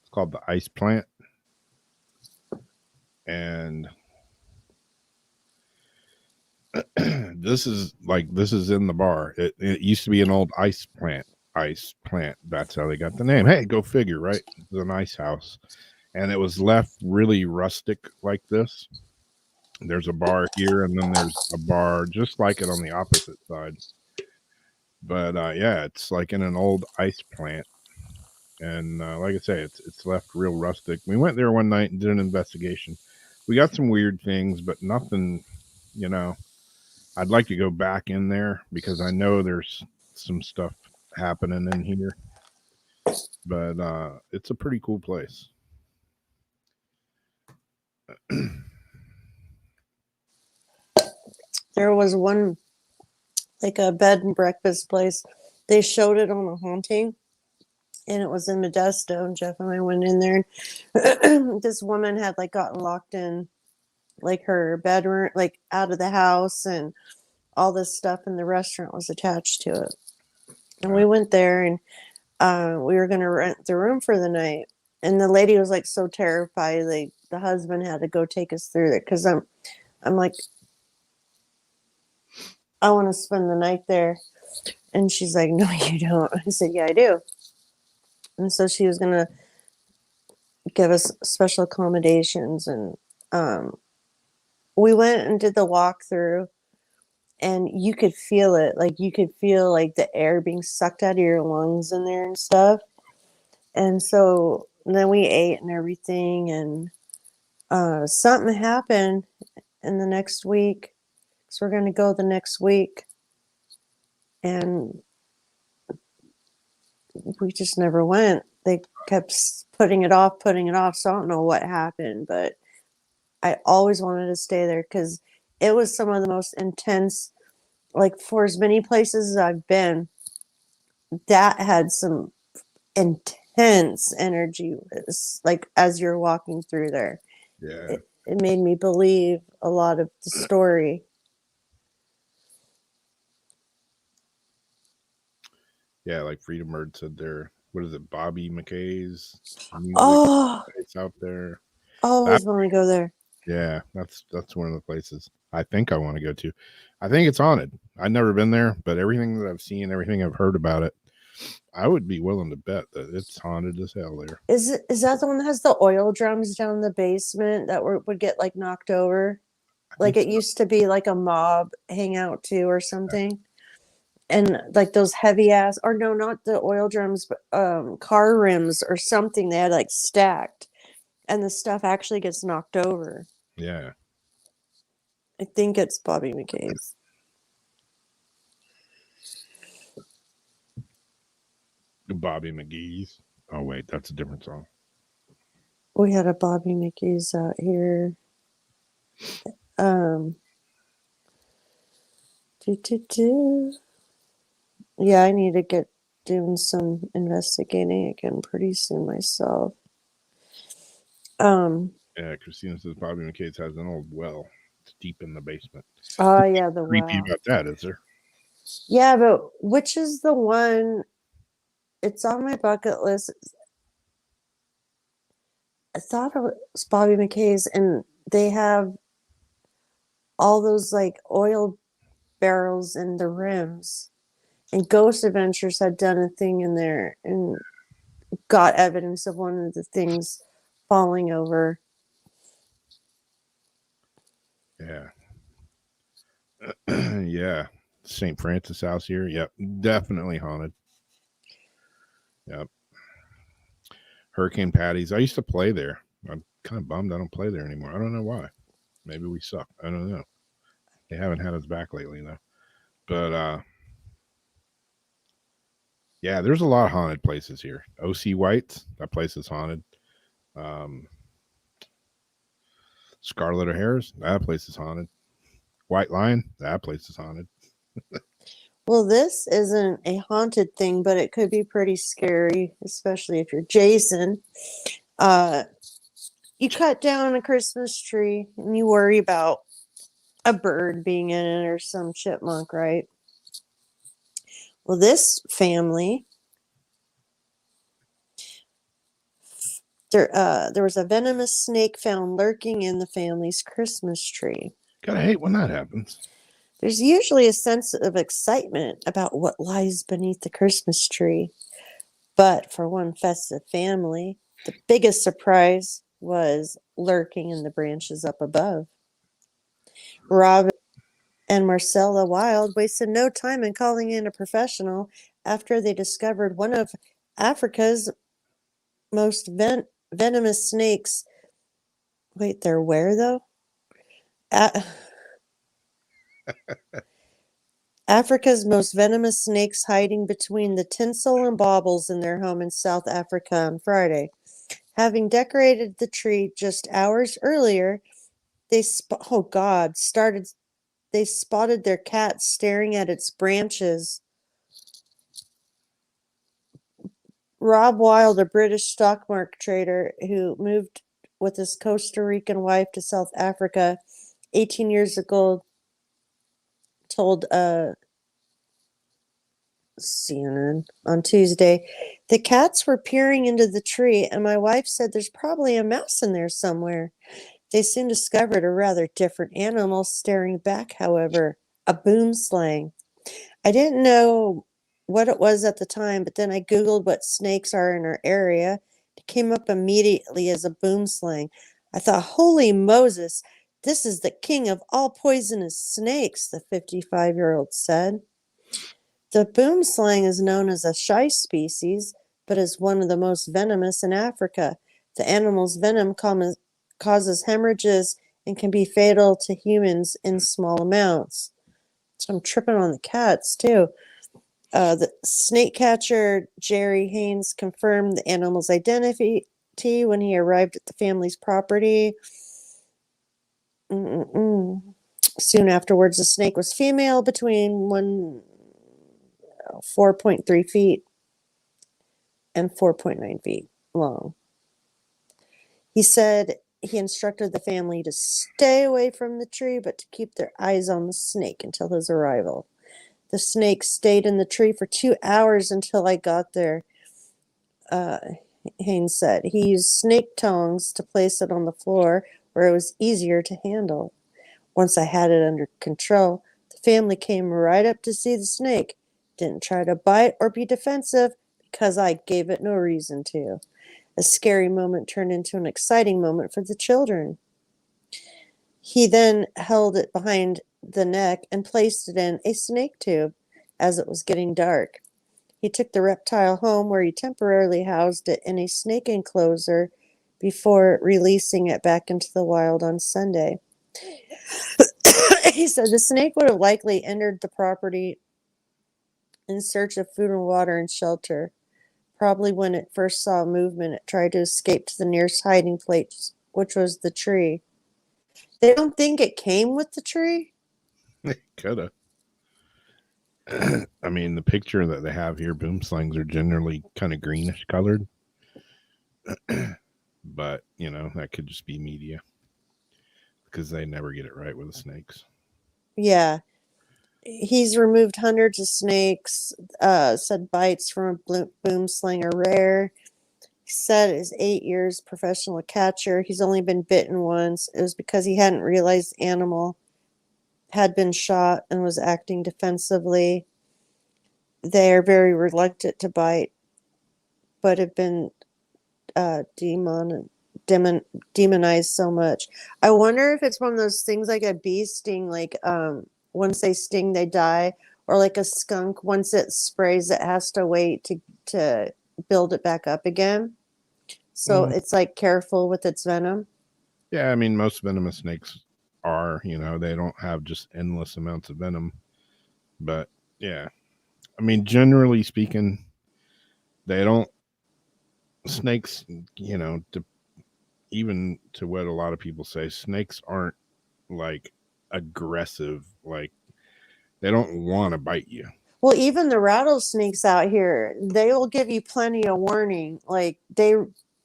It's called the Ice Plant, and this is in the bar. It used to be an old ice plant. That's how they got the name. Hey, go figure, right? It's an ice house, and it was left really rustic like this. There's a bar here, and then there's a bar just like it on the opposite side. But yeah, it's like in an old ice plant, and like I say, it's left real rustic. We went there one night and did an investigation. We got some weird things, but nothing, I'd like to go back in there because I know there's some stuff happening in here. But it's a pretty cool place. There was one, like a bed and breakfast place. They showed it on a haunting, and it was in Modesto, and Jeff and I went in there, and this woman had like gotten locked in like her bedroom, like out of the house, and all this stuff in the restaurant was attached to it. And we went there, and we were going to rent the room for the night, and the lady was like so terrified, like the husband had to go take us through it, because I'm like, I want to spend the night there. And she's like, no, you don't. I said, yeah, I do. And so she was going to give us special accommodations. And we went and did the walkthrough. and you could feel it. Like you could feel like the air being sucked out of your lungs in there and stuff. And so then we ate and everything, and something happened in the next week. So we're going to go the next week, and we just never went. They kept putting it off, putting it off. So I don't know what happened, but I always wanted to stay there because it was some of the most intense, like for as many places as I've been, that had some intense energy. It's like as you're walking through there, Yeah. it made me believe a lot of the story. Yeah, like Freedom Bird said there. What is it? Bobby McKay's music Oh, place out there. always want to go there. Yeah, that's one of the places I think I want to go to. I think it's haunted. I've never been there, but everything that I've seen, everything I've heard about it, I would be willing to bet that it's haunted as hell there. Is that the one that has the oil drums down in the basement that would get like knocked over? Like it used to be like a mob hangout too or something. And like those heavy ass, or no, not the oil drums, but car rims or something they had like stacked, and the stuff actually gets knocked over. Yeah. I think it's Bobby McKay's. Bobby McGee's. Oh wait, that's a different song. We had a Bobby McKay's out here. Yeah, I need to get doing some investigating again pretty soon myself. Yeah, Christina says Bobby McKay's has an old well. It's deep in the basement. Oh yeah, the Creepy well. about that, is there? Yeah, but which is the one? It's on my bucket list. I thought it was Bobby McKay's, and they have all those like oil barrels in the rims. And Ghost Adventures had done a thing in there and got evidence of one of the things falling over. Yeah. Yeah. St. Francis house here. Yep. Definitely haunted. Yep. Hurricane Patty's. I used to play there. I'm kind of bummed I don't play there anymore. I don't know why. Maybe we suck. I don't know. They haven't had us back lately though. But yeah, there's a lot of haunted places here. OC White's, that place is haunted. Scarlet O'Hara's, that place is haunted. White Lion, that place is haunted. Well, this isn't a haunted thing, but it could be pretty scary, especially if you're Jason. You cut down a Christmas tree and you worry about a bird being in it or some chipmunk, right? Well, this family, there was a venomous snake found lurking in the family's Christmas tree. Gotta hate when that happens. There's usually a sense of excitement about what lies beneath the Christmas tree. But for one festive family, the biggest surprise was lurking in the branches up above. Rob and Marcella Wild wasted no time in calling in a professional after they discovered one of Africa's most venomous snakes. Wait, they're where though? Africa's most venomous snakes hiding between the tinsel and baubles in their home in South Africa on Friday. Having decorated the tree just hours earlier, they spotted their cat staring at its branches. Rob Wild, a British stock market trader who moved with his Costa Rican wife to South Africa 18 years ago, told CNN on Tuesday, the cats were peering into the tree, and my wife said there's probably a mouse in there somewhere. They soon discovered a rather different animal staring back, however, a boomslang. I didn't know what it was at the time, but then I Googled what snakes are in our area. It came up immediately as a boomslang. I thought, holy Moses, This is the king of all poisonous snakes, the 55-year-old said. The boomslang is known as a shy species, but is one of the most venomous in Africa. The animal's venom causes hemorrhages and can be fatal to humans in small amounts. So I'm tripping on the cats, too. The snake catcher, Jerry Haynes, confirmed the animal's identity when he arrived at the family's property. Soon afterwards, the snake was female, between 4.3 feet and 4.9 feet long. He said he instructed the family to stay away from the tree, but to keep their eyes on the snake until his arrival. The snake stayed in the tree for 2 hours until I got there, Haynes said. He used snake tongs to place it on the floor where it was easier to handle. Once I had it under control, the family came right up to see the snake. Didn't try to bite or be defensive because I gave it no reason to. A scary moment turned into an exciting moment for the children. He then held it behind the neck and placed it in a snake tube as it was getting dark. He took the reptile home where he temporarily housed it in a snake enclosure before releasing it back into the wild on Sunday. He said the snake would have likely entered the property in search of food and water and shelter. Probably when it first saw movement, it tried to escape to the nearest hiding place, which was the tree. They don't think it came with the tree? Coulda. I mean, the picture that they have here, boomslangs are generally kind of greenish colored. But, you know, that could just be media. Because they never get it right with the snakes. Yeah. He's removed hundreds of snakes, said bites from a boomslang are rare. He said his 8 years professional catcher, he's only been bitten once. It was because he hadn't realized the animal had been shot and was acting defensively. They are very reluctant to bite, but have been demonized so much. I wonder if it's one of those things like a bee sting, like once they sting, they die, or like a skunk, once it sprays, it has to wait to build it back up again. So it's like careful with its venom. Yeah, I mean, most venomous snakes are, you know, they don't have just endless amounts of venom. But yeah, I mean, generally speaking, they don't, snakes, you know, even to what a lot of people say, snakes aren't like aggressive, like they don't want to bite you. Well, even the rattlesnakes out here, they will give you plenty of warning. Like they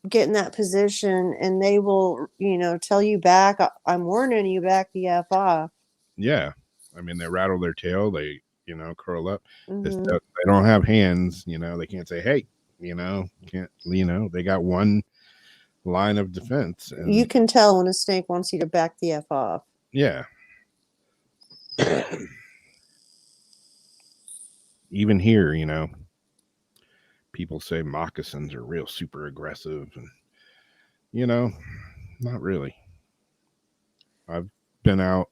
get in that position and they will, you know, tell you back, I'm warning you, back the F off. Yeah. I mean, they rattle their tail, they, you know, curl up. Mm-hmm. They don't have hands, you know, they can't say, hey, you know, can't, you know, they got one line of defense. And you can tell when a snake wants you to back the F off. yeah. Even here, you know, people say moccasins are real super aggressive, and you know, not really. I've been out,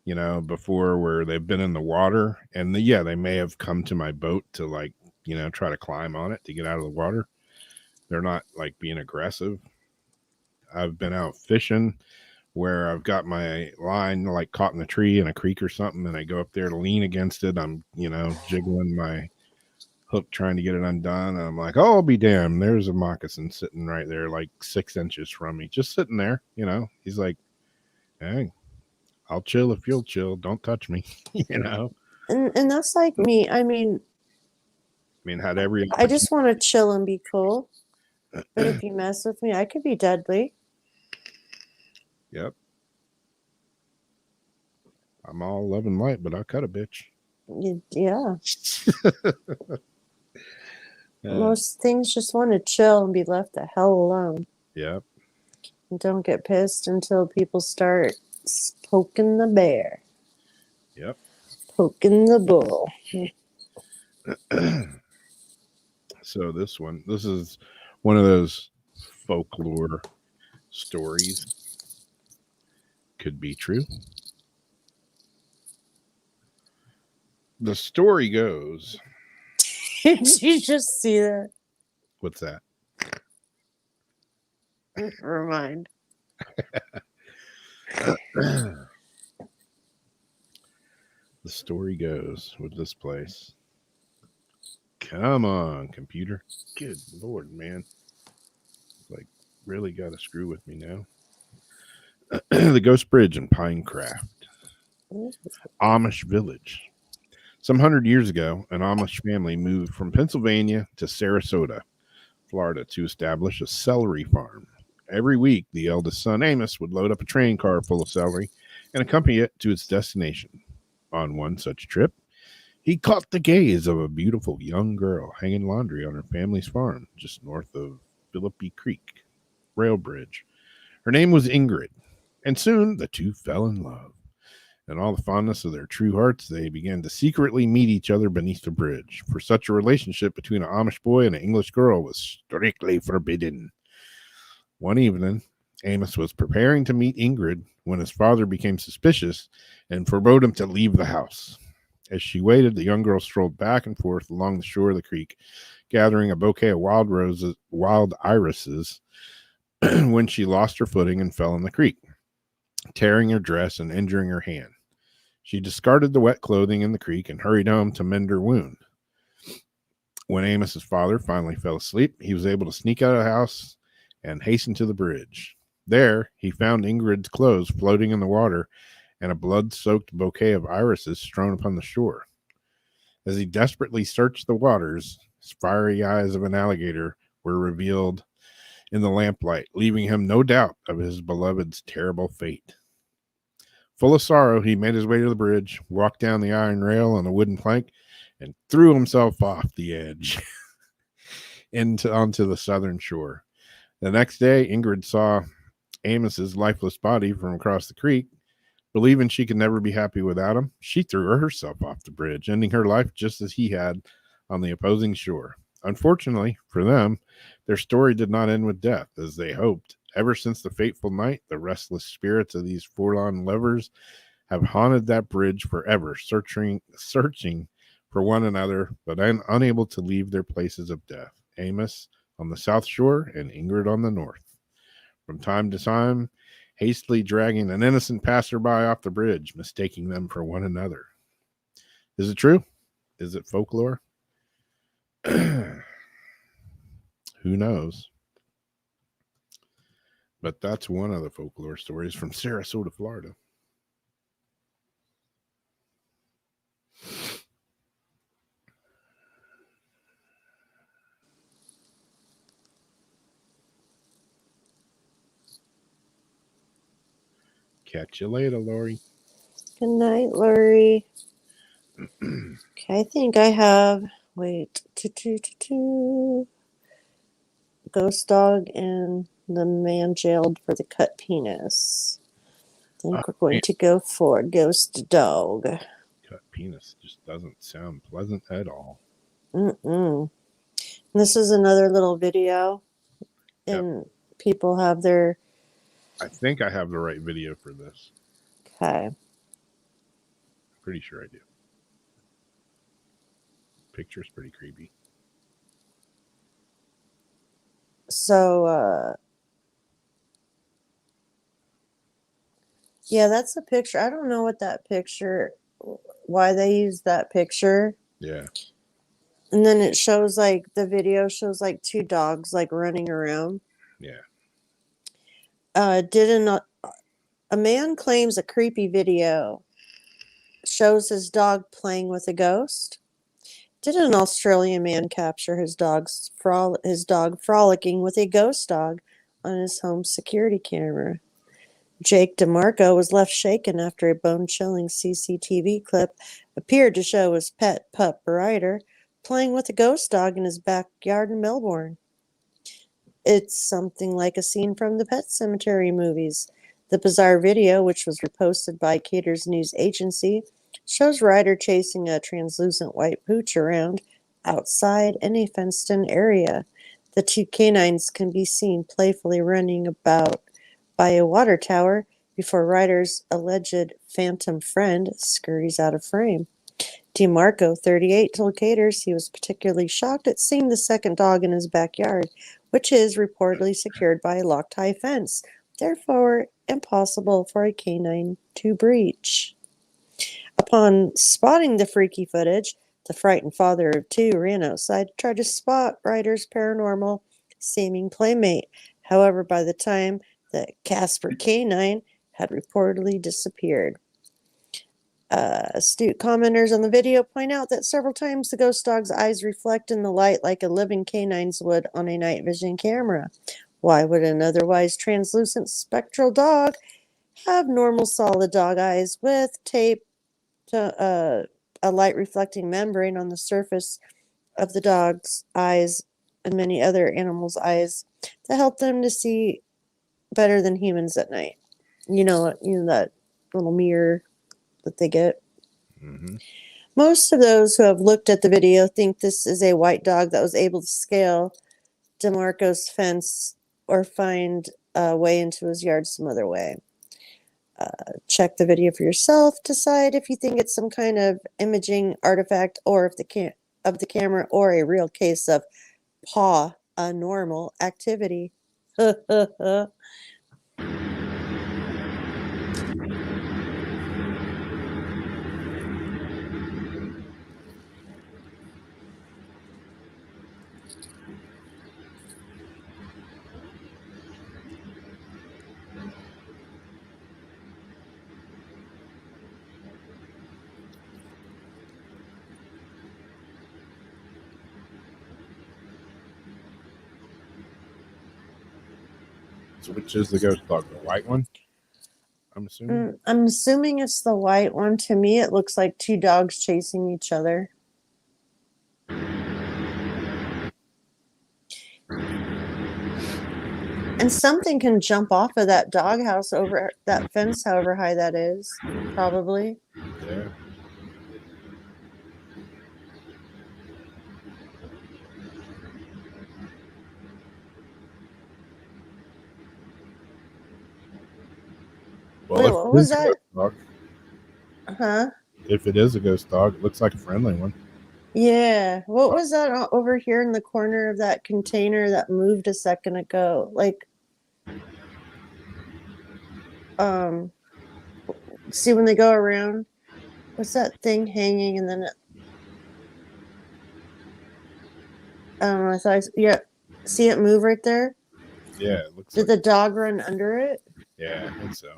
you know, before where they've been in the water, and they may have come to my boat to, like, you know, try to climb on it to get out of the water. They're not like being aggressive. I've been out fishing where I've got my line like caught in a tree in a creek or something, and I go up there to lean against it. I'm, you know, jiggling my hook trying to get it undone, and I'm like, oh, I'll be damned, there's a moccasin sitting right there like 6 inches from me, just sitting there, you know. He's like, hey, I'll chill if you'll chill, don't touch me. You know. And that's like me. I mean, had every I just want to chill and be cool, but if you mess with me, I could be deadly. Yep. I'm all love and light, but I'll cut a bitch. Yeah. Most things just want to chill and be left the hell alone. Yep. And don't get pissed until people start poking the bear. Yep. Poking the bull. So this is one of those folklore stories. could be true. The story goes. Did you just see that? What's that? Never mind. The story goes with this place. Come on, computer. Good Lord, man. Like, really got to screw with me now. The Ghost Bridge in Pinecraft. Amish village. Some 100 years ago, an Amish family moved from Pennsylvania to Sarasota, Florida, to establish a celery farm. Every week, the eldest son, Amos, would load up a train car full of celery and accompany it to its destination. On one such trip, he caught the gaze of a beautiful young girl hanging laundry on her family's farm just north of Philippi Creek rail bridge. Her name was Ingrid, and soon the two fell in love. In all the fondness of their true hearts, they began to secretly meet each other beneath the bridge, for such a relationship between an Amish boy and an English girl was strictly forbidden. One evening, Amos was preparing to meet Ingrid when his father became suspicious and forbade him to leave the house. As she waited, the young girl strolled back and forth along the shore of the creek, gathering a bouquet of wild irises, when she lost her footing and fell in the creek, tearing her dress and injuring her hand. She discarded the wet clothing in the creek and hurried home to mend her wound. When Amos's father finally fell asleep, he was able to sneak out of the house and hasten to the bridge. There, he found Ingrid's clothes floating in the water and a blood-soaked bouquet of irises strewn upon the shore. As he desperately searched the waters, his fiery eyes of an alligator were revealed in the lamplight, leaving him no doubt of his beloved's terrible fate. Full of sorrow, he made his way to the bridge, walked down the iron rail on a wooden plank, and threw himself off the edge onto the southern shore. The next day, Ingrid saw Amos's lifeless body from across the creek. Believing she could never be happy without him, she threw herself off the bridge, ending her life just as he had on the opposing shore. Unfortunately for them, their story did not end with death, as they hoped. Ever since the fateful night, the restless spirits of these forlorn lovers have haunted that bridge forever, searching for one another, but unable to leave their places of death. Amos on the south shore and Ingrid on the north. From time to time, hastily dragging an innocent passerby off the bridge, mistaking them for one another. Is it true? Is it folklore? Who knows? But that's one of the folklore stories from Sarasota, Florida. Catch you later, Lori. Good night, Lori. Okay, I think I have. Wait. Ghost dog and the man jailed for the cut penis. I think we're going to go for ghost dog. Cut penis just doesn't sound pleasant at all. This is another little video, and people have their. I think I have the right video for this. Okay. Pretty sure I do. Picture's pretty creepy. So, yeah, that's a picture. I don't know what that picture, why they used that picture. Yeah. And then it shows like, the video shows like two dogs like running around. Yeah. A man claims a creepy video shows his dog playing with a ghost. Did an Australian man capture his dog frolicking with a ghost dog on his home security camera? Jake DeMarco was left shaken after a bone-chilling CCTV clip appeared to show his pet pup Ryder playing with a ghost dog in his backyard in Melbourne. It's something like a scene from the Pet Cemetery movies. The bizarre video, which was reposted by Cater's news agency, shows Ryder chasing a translucent white pooch around outside in a fenced-in area. The two canines can be seen playfully running about by a water tower before Ryder's alleged phantom friend scurries out of frame. DeMarco, 38, told Caters he was particularly shocked at seeing the second dog in his backyard, which is reportedly secured by a locked high fence, therefore impossible for a canine to breach. Upon spotting the freaky footage, the frightened father of two ran outside to try to spot Ryder's paranormal seeming playmate. However, by the time the Casper canine had reportedly disappeared. Astute commenters on the video point out that several times the ghost dog's eyes reflect in the light like a living canine's would on a night vision camera. Why would an otherwise translucent spectral dog have normal solid dog eyes with tape to a light reflecting membrane on the surface of the dog's eyes and many other animals' eyes to help them to see better than humans at night? You know that little mirror that they get. Mm-hmm. Most of those who have looked at the video think this is a white dog that was able to scale DeMarco's fence or find a way into his yard some other way. Check the video for yourself. Decide if you think it's some kind of imaging artifact or if of the camera or a real case of paw normal activity. So which is the ghost dog? The white one? I'm assuming. I'm assuming it's the white one. To me, it looks like two dogs chasing each other. And something can jump off of that doghouse over that fence, however high that is, probably. Yeah. Well, Wait, if what it was is a that? ghost dog, Huh? if it is a ghost dog, it looks like a friendly one. Yeah. What was that over here in the corner of that container that moved a second ago? Like, see when they go around? What's that thing hanging and then I don't know. Yeah. See it move right there? Yeah, it looks Did like. the dog run under it? Yeah, I think so.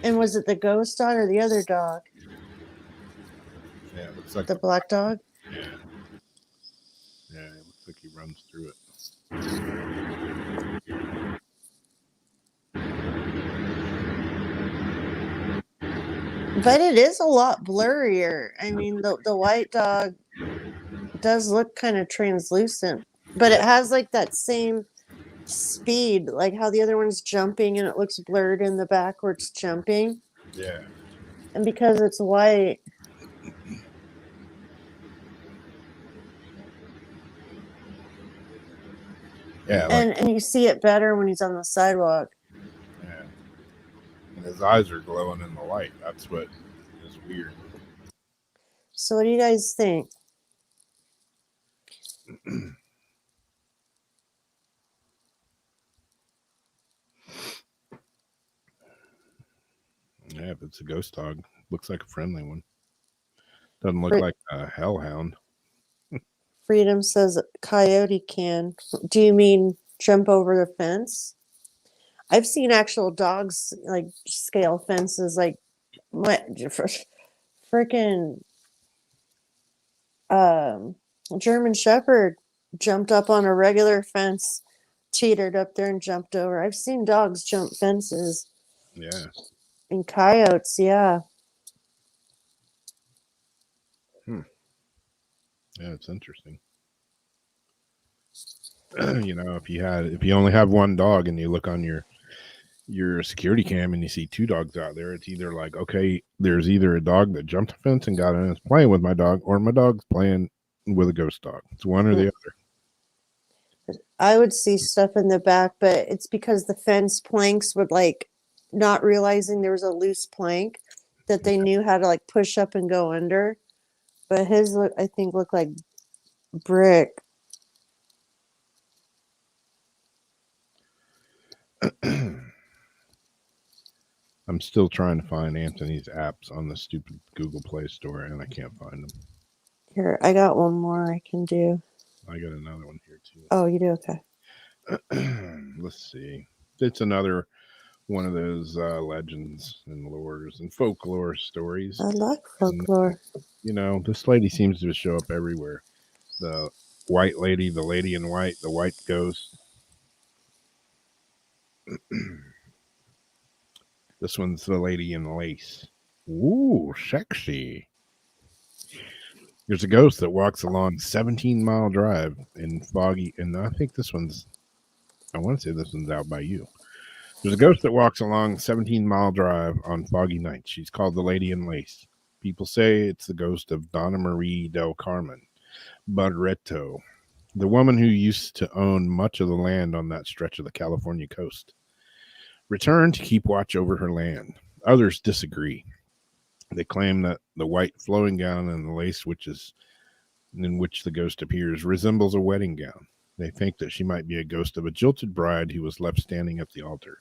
And was it the ghost dog or the other dog? Yeah, it looks like The black dog? Yeah. Yeah, it looks like he runs through it. But it is a lot blurrier. I mean, the white dog does look kind of translucent, but it has like that same speed, like how the other one's jumping and it looks blurred in the back where it's jumping. Yeah. And because it's white, Yeah, like, and you see it better when he's on the sidewalk. yeah. And his eyes are glowing in the light. That's what is weird. So what do you guys think? Yeah, if it's a ghost dog, looks like a friendly one. Doesn't look like a hellhound. Freedom says coyote can. Do you mean jump over the fence? I've seen actual dogs like scale fences, like what freaking German Shepherd jumped up on a regular fence, teetered up there and jumped over. I've seen dogs jump fences. Yeah. And coyotes, yeah. Yeah, it's interesting. You know, if you only have one dog and you look on your security cam and you see two dogs out there, it's either like, okay, there's either a dog that jumped a fence and got in and is playing with my dog, or my dog's playing with a ghost dog. It's one or the other. I would see stuff in the back, but it's because the fence planks would like not realizing there was a loose plank that they knew how to like push up and go under. But his look, I think, looked like brick. I'm still trying to find Anthony's apps on the stupid Google Play Store, and I can't find them. Here, I got one more I can do. I got another one here too. Oh, you do? Okay. Let's see. It's another one of those legends and lores and folklore stories. I like folklore. You know, this lady seems to show up everywhere. The white lady, the lady in white, the white ghost. This one's the lady in lace. Ooh, sexy. There's a ghost that walks along 17-mile drive in foggy, and I think this one's, I want to say this one's out by you. There's a ghost that walks along 17-mile drive on foggy nights. She's called the Lady in Lace. People say it's the ghost of Donna Marie del Carmen Barreto, the woman who used to own much of the land on that stretch of the California coast. Returned to keep watch over her land. Others disagree. They claim that the white flowing gown and the lace in which the ghost appears resembles a wedding gown. They think that she might be a ghost of a jilted bride who was left standing at the altar.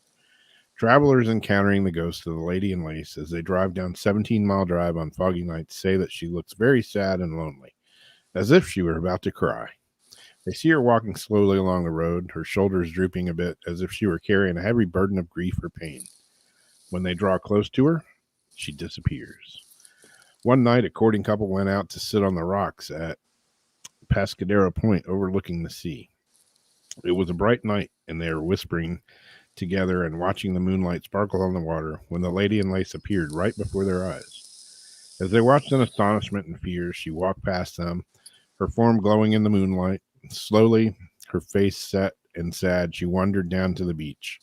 Travelers encountering the ghost of the Lady in Lace as they drive down 17-mile drive on foggy nights say that she looks very sad and lonely, as if she were about to cry. They see her walking slowly along the road, her shoulders drooping a bit as if she were carrying a heavy burden of grief or pain. When they draw close to her, she disappears. One night, a courting couple went out to sit on the rocks at Pescadero Point overlooking the sea. It was a bright night, and they were whispering together and watching the moonlight sparkle on the water when the Lady in Lace appeared right before their eyes. As they watched in astonishment and fear, she walked past them, her form glowing in the moonlight. Slowly, her face set and sad, she wandered down to the beach.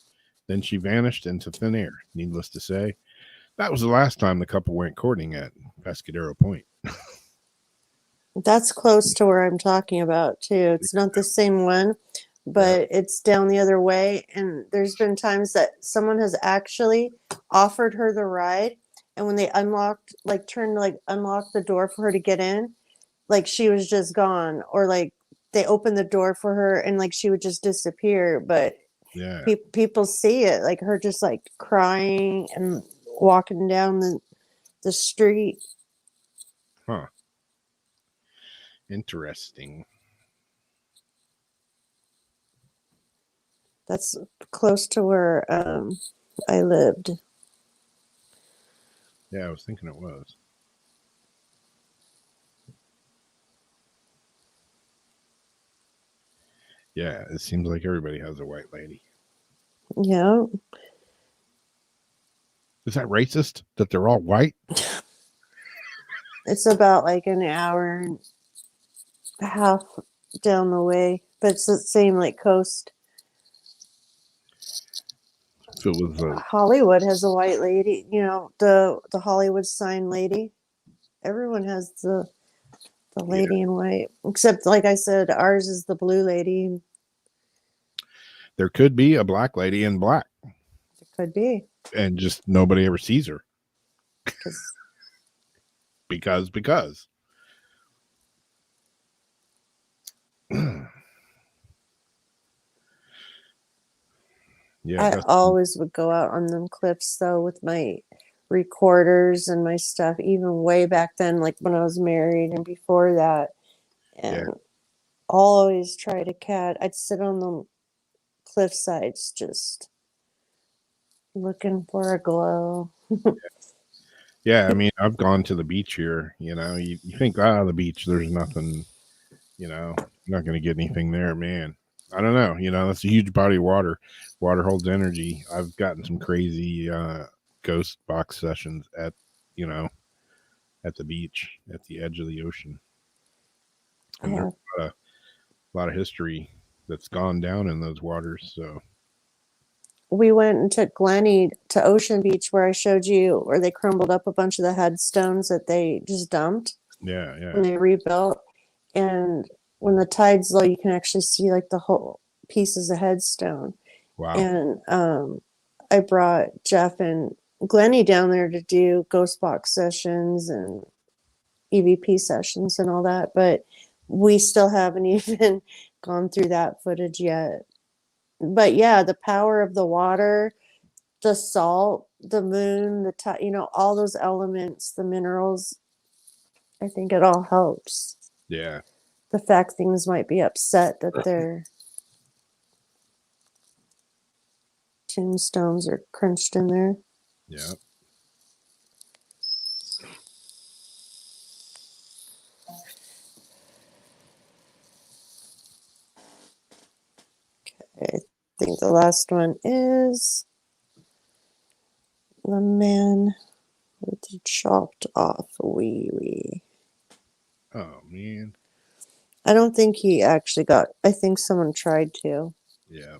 Then she vanished into thin air. Needless to say, that was the last time the couple went courting at Pescadero Point. That's close to where I'm talking about, too. It's not the same one, but it's down the other way. And there's been times that someone has actually offered her the ride. And when they unlocked the door for her to get in, like she was just gone. Or like they opened the door for her and like she would just disappear. But Yeah. people see it, like her just like crying and walking down the street. Huh. Interesting. That's close to where I lived. Yeah, I was thinking it was. Yeah, it seems like everybody has a white lady. Yeah. Is that racist that they're all white? It's about like an hour and a half down the way, but it's the same like coast. If it was Hollywood has a white lady, you know, the Hollywood sign lady. Everyone has the lady in white, except like I said, ours is the blue lady. there could be a black lady in black, It could be and just nobody ever sees her because because. Yeah, I always would go out on them cliffs though with my recorders and my stuff, even way back then, like when I was married and before that, and always try to catch. I'd sit on the cliff sides just looking for a glow. Yeah, I mean, I've gone to the beach here. You know, you think, the beach, there's nothing, you know, you're not going to get anything there, man. I don't know. You know, that's a huge body of water. Water holds energy. I've gotten some crazy ghost box sessions at the beach, at the edge of the ocean. And there's a lot of history that's gone down in those waters. So We went and took Glennie to Ocean Beach where I showed you where they crumbled up a bunch of the headstones that they just dumped. Yeah. When they rebuilt. And when the tide's low, you can actually see like the whole pieces of headstone. Wow. And I brought Jeff and Glennie down there to do ghost box sessions and EVP sessions and all that, but we still haven't even gone through that footage yet. But yeah, the power of the water, the salt, the moon, all those elements, the minerals, I think it all helps. Yeah. The fact things might be upset that their tombstones are crunched in there. Yeah. I think the last one is the man with the chopped off wee. Oh man. I don't think he actually got. I think someone tried to. Yeah.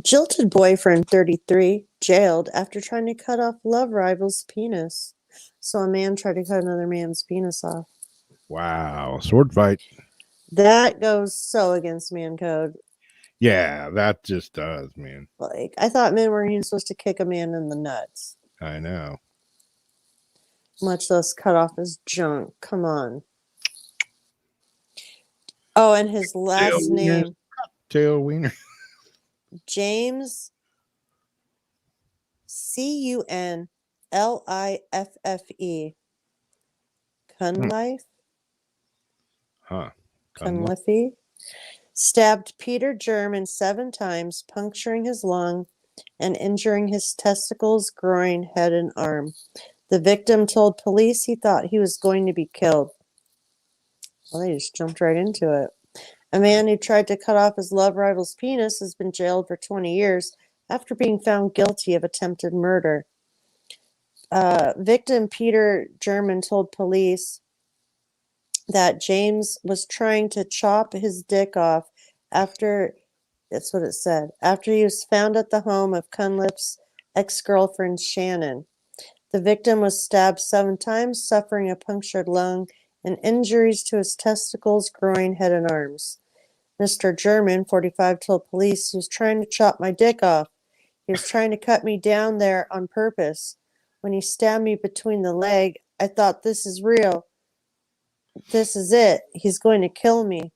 Jilted boyfriend 33 jailed after trying to cut off love rival's penis. So a man tried to cut another man's penis off. Wow. Sword fight. That goes so against man code. Yeah, that just does, man. Like, I thought men weren't even supposed to kick a man in the nuts, I know. much less cut off his junk. Come on. Oh, and his last name, Tail wiener. James Cunliffe. Cunliffe? Huh. Cunliffe stabbed Peter German 7 times, puncturing his lung and injuring his testicles, groin, head, and arm. The victim told police he thought he was going to be killed. Well, they just jumped right into it. A man who tried to cut off his love rival's penis has been jailed for 20 years after being found guilty of attempted murder. Victim Peter German told police that James was trying to chop his dick off after, that's what it said, after he was found at the home of Cunliffe's ex-girlfriend Shannon. The victim was stabbed 7 times, suffering a punctured lung and injuries to his testicles, groin, head, and arms. Mr. German, 45, told police he was trying to chop my dick off. He was trying to cut me down there on purpose. When he stabbed me between the leg, I thought, this is real. This is it. He's going to kill me.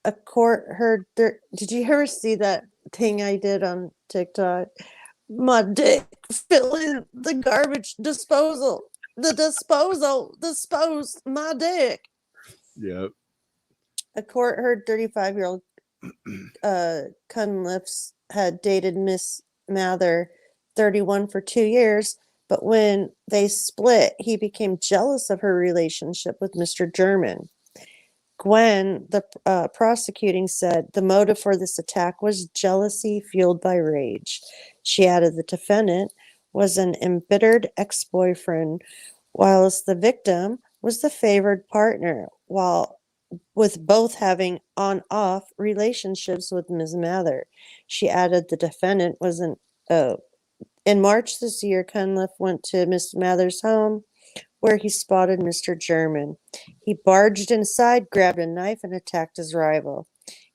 A court heard. Did you ever see that thing I did on TikTok? My dick fell in the garbage disposal. The disposal disposed my dick. Yep. A court heard 35-year-old Cunliffe's had dated Miss Mather, 31, for 2 years, but when they split, he became jealous of her relationship with Mr. German. Gwen, the prosecuting, said the motive for this attack was jealousy fueled by rage. She added the defendant was an embittered ex-boyfriend, whilst the victim was the favored partner, while with both having on-off relationships with Ms. Mather. She added the defendant was in March this year, Cunliffe went to Miss Mather's home where he spotted Mr. German. He barged inside, grabbed a knife, and attacked his rival.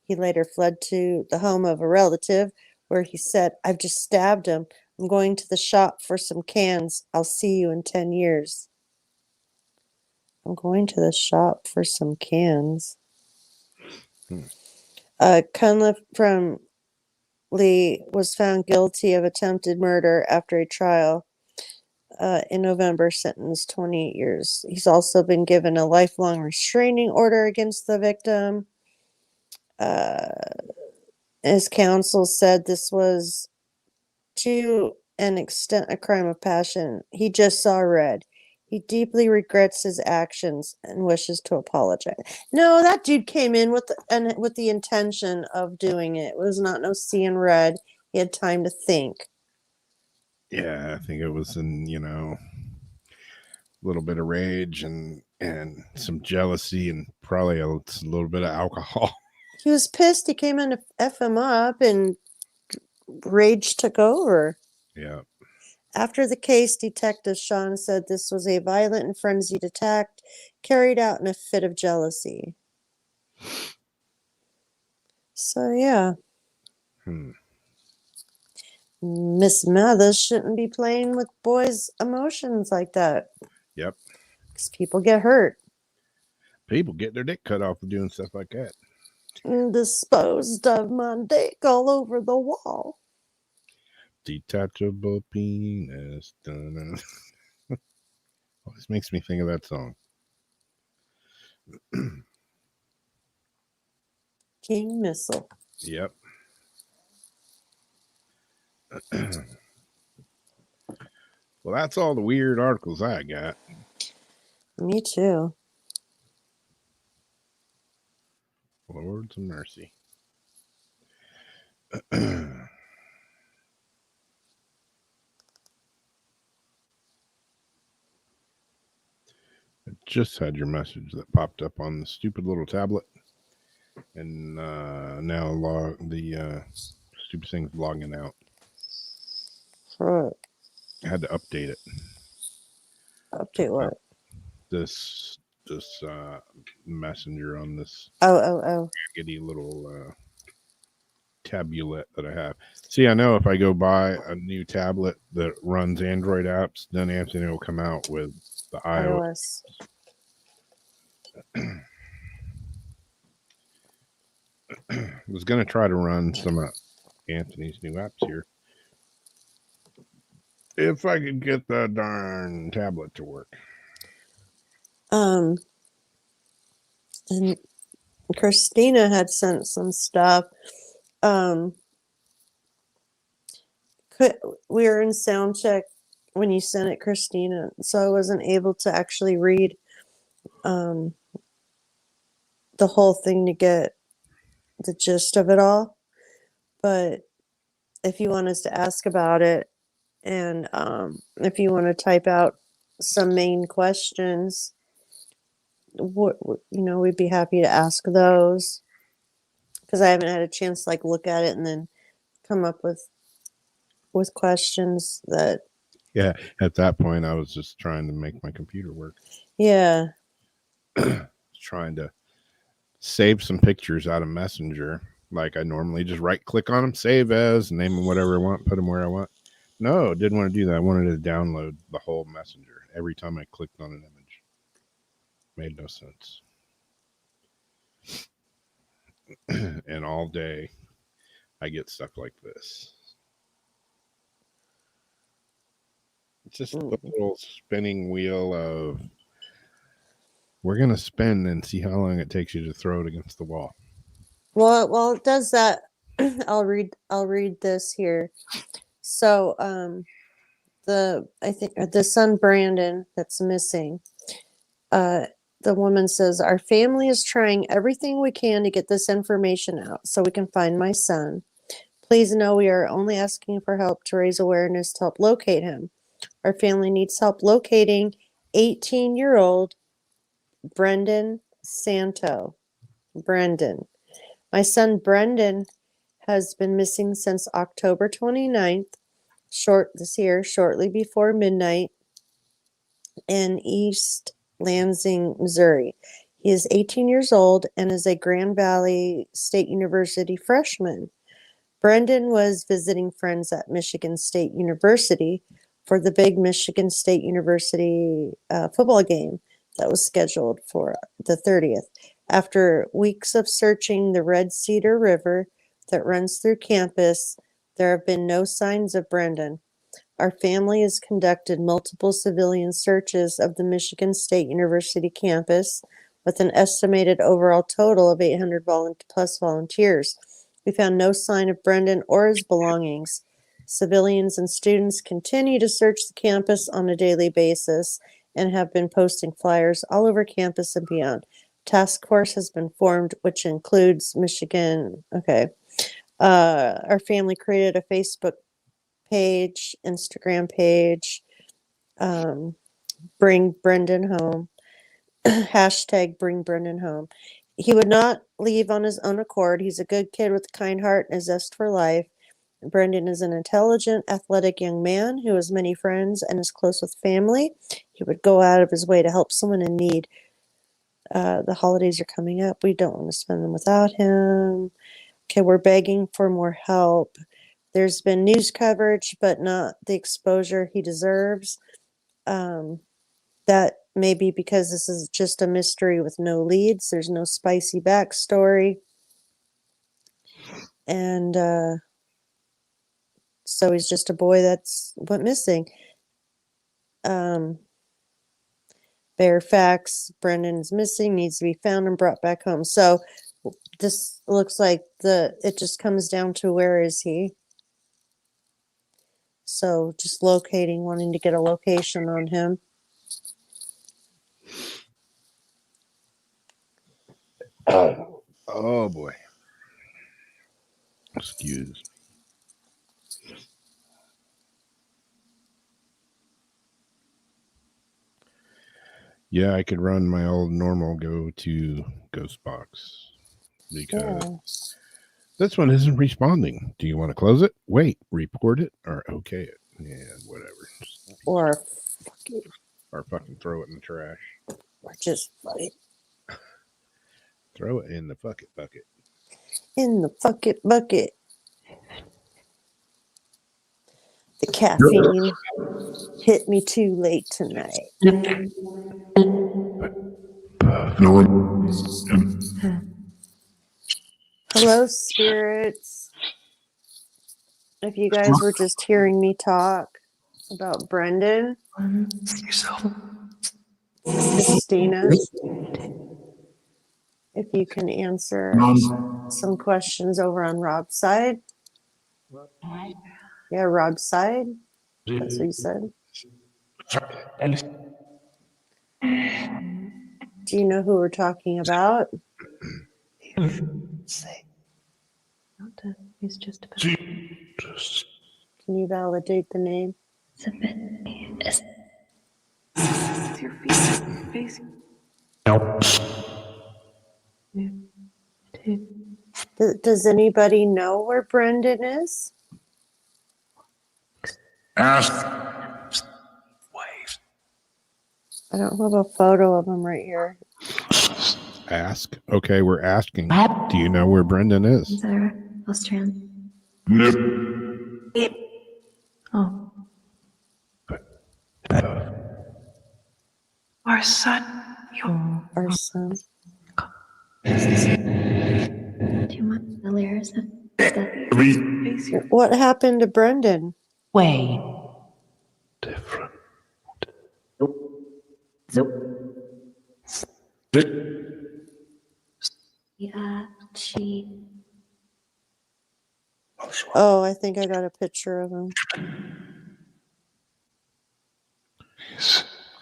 He later fled to the home of a relative where he said, I've just stabbed him. I'm going to the shop for some cans. I'll see you in 10 years. I'm going to the shop for some cans. Cunliffe from Lee was found guilty of attempted murder after a trial in November, sentenced 28 years. He's also been given a lifelong restraining order against the victim. His counsel said this was to an extent a crime of passion. He just saw red. He deeply regrets his actions and wishes to apologize. No, that dude came in with the intention of doing it. It was not no seeing red. He had time to think. Yeah, I think it was in, a little bit of rage and some jealousy and probably a little bit of alcohol. He was pissed. He came in to F him up and rage took over. Yeah. After the case, Detective Sean said this was a violent and frenzied attack carried out in a fit of jealousy. So, yeah. Miss Mathis shouldn't be playing with boys' emotions like that. Yep. Because people get hurt. People get their dick cut off for doing stuff like that. And disposed of my dick all over the wall. Detachable penis. Always makes me think of that song. King Missile. Yep. Well, that's all the weird articles I got. Me too. Lord's mercy. I just had your message that popped up on the stupid little tablet, and now the stupid thing's logging out. Right. I had to update it. Update what? This messenger on this raggedy little tablet that I have. See, I know if I go buy a new tablet that runs Android apps, then Anthony will come out with the iOS. I was going to try to run some of Anthony's new apps here. If I could get the darn tablet to work. And Christina had sent some stuff. We were in sound check when you sent it, Christina, so I wasn't able to actually read the whole thing to get the gist of it all. But if you want us to ask about it, and if you want to type out some main questions, we'd be happy to ask those, because I haven't had a chance to look at it and then come up with questions that. Yeah, at that point I was just trying to make my computer work. Yeah. Trying to save some pictures out of Messenger, like I normally just right click on them, save as, name them whatever I want, put them where I want. No, didn't want to do that. I wanted to download the whole Messenger every time I clicked on an image. Made no sense. And all day I get stuff like this. It's just a little spinning wheel of, we're going to spin and see how long it takes you to throw it against the wall. Well, it does that. I'll read this here. So, I think the son Brandon that's missing. The woman says, our family is trying everything we can to get this information out so we can find my son. Please know we are only asking for help to raise awareness to help locate him. Our family needs help locating 18-year-old Brendan Santo. Brendan. My son Brendan has been missing since October 29th, shortly before midnight in East Lansing, Missouri. He is 18 years old and is a Grand Valley State University freshman. Brendan was visiting friends at Michigan State University for the big Michigan State University football game that was scheduled for the 30th. After weeks of searching the Red Cedar River that runs through campus, there have been no signs of Brendan. Our family has conducted multiple civilian searches of the Michigan State University campus with an estimated overall total of 800 plus volunteers. We found no sign of Brendan or his belongings. Civilians and students continue to search the campus on a daily basis and have been posting flyers all over campus and beyond. Task force has been formed, which includes Michigan. Okay. Our family created a Facebook page, Instagram page, bring Brendan home, hashtag bring Brendan home. He would not leave on his own accord. He's a good kid with a kind heart and a zest for life. Brendan is an intelligent, athletic young man who has many friends and is close with family. He would go out of his way to help someone in need. The holidays are coming up. We don't want to spend them without him. Okay, we're begging for more help. There's been news coverage, but not the exposure he deserves. That may be because this is just a mystery with no leads. There's no spicy backstory. And so he's just a boy that's went missing. Bare facts, Brendan's missing, needs to be found and brought back home. So this looks like it just comes down to where is he? So just locating, wanting to get a location on him. Oh boy. Excuse. Yeah, I could run my old normal go to ghost box because this one isn't responding. Do you want to close it? Wait, report it, or okay it? Yeah, whatever. Or fucking throw it in the trash. just Throw it in the bucket. in the bucket. The caffeine hit me too late tonight. No one. Hello, spirits. If you guys were just hearing me talk about Brendan, Christina, if you can answer some questions over on Rob's side. Yeah, Rob's side. That's what you said. Do you know who we're talking about? He's just about. Can you validate the name? It's your face. Does anybody know where Brendan is? Ask. I don't have a photo of him right here. Ask. Okay, we're asking. Do you know where Brendan is? Australian. Nip. Oh. Our son. Our son. Do you want the layers of that? What happened to Brendan? Way. Different. Yeah, she. Oh, I think I got a picture of him.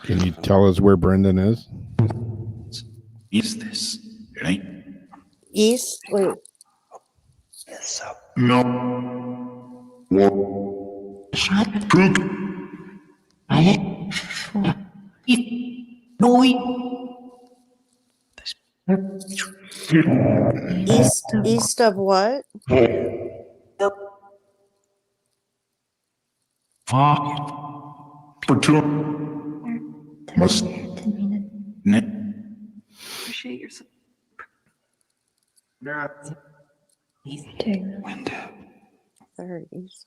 Can you tell us where Brendan is? Is this? It ain't. East? Wait. No. Truth. East of what? For two. Must. Appreciate your support. Third East.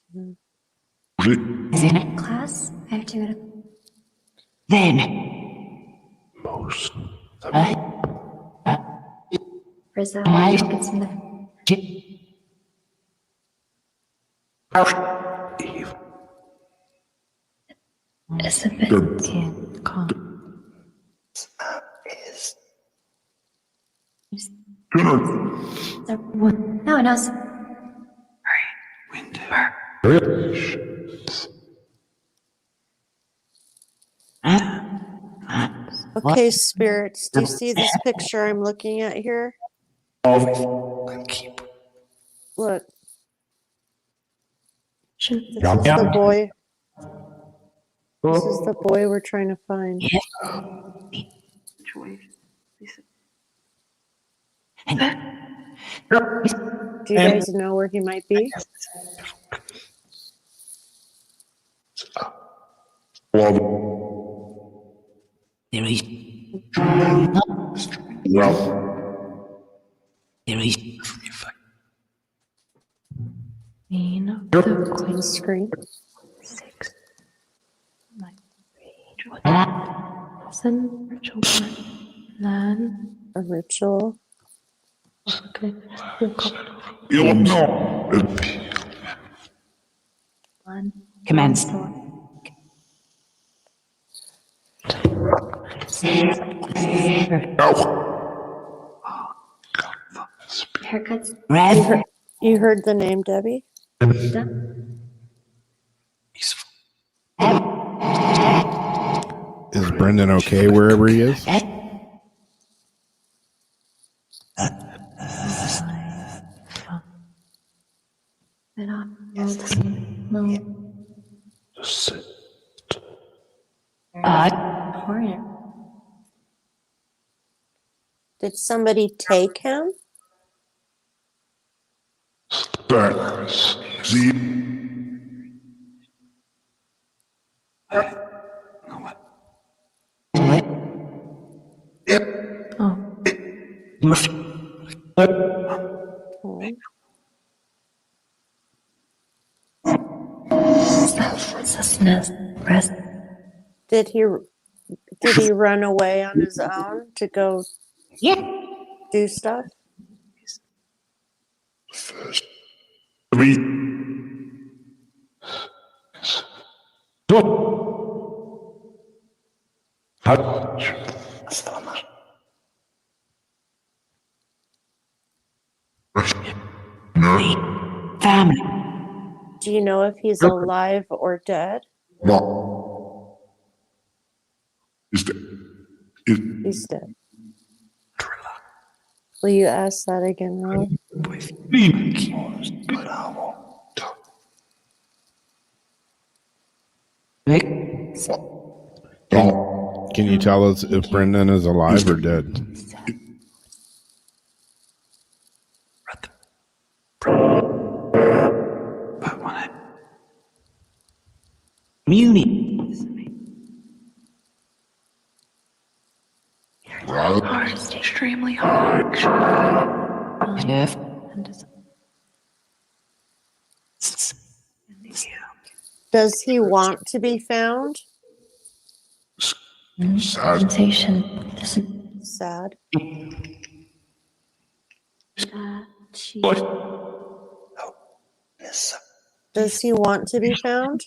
Is it class? I have to go to. Then. Most. Rizzo. I- Get some. Eve. It's a bit. Can't call. Dinner. No one else. Okay, spirits. Do you see this picture I'm looking at here? Look. This is the boy. This is the boy we're trying to find. Do you guys know where he might be? Well, There is. well, There is. Queen of the Queen. Screen. 6. My page. What? Send ritual part. Then. A ritual. Okay. We'll call you'll know. one. Commence. Haircuts. Rev. You heard the name, Debbie? Is Brendan okay wherever he is? Did somebody take him? Thanks. See? Oh. Did he run away on his own to go do stuff? Me. No. Family. Do you know if he's alive or dead? No. Is that? He's dead. Will you ask that again, Rob? Can you tell us if Brendan is alive or dead? Muni. Hard, extremely hard. Yes. Does he want to be found? Sad. Sensation. Sad. Does he want to be found?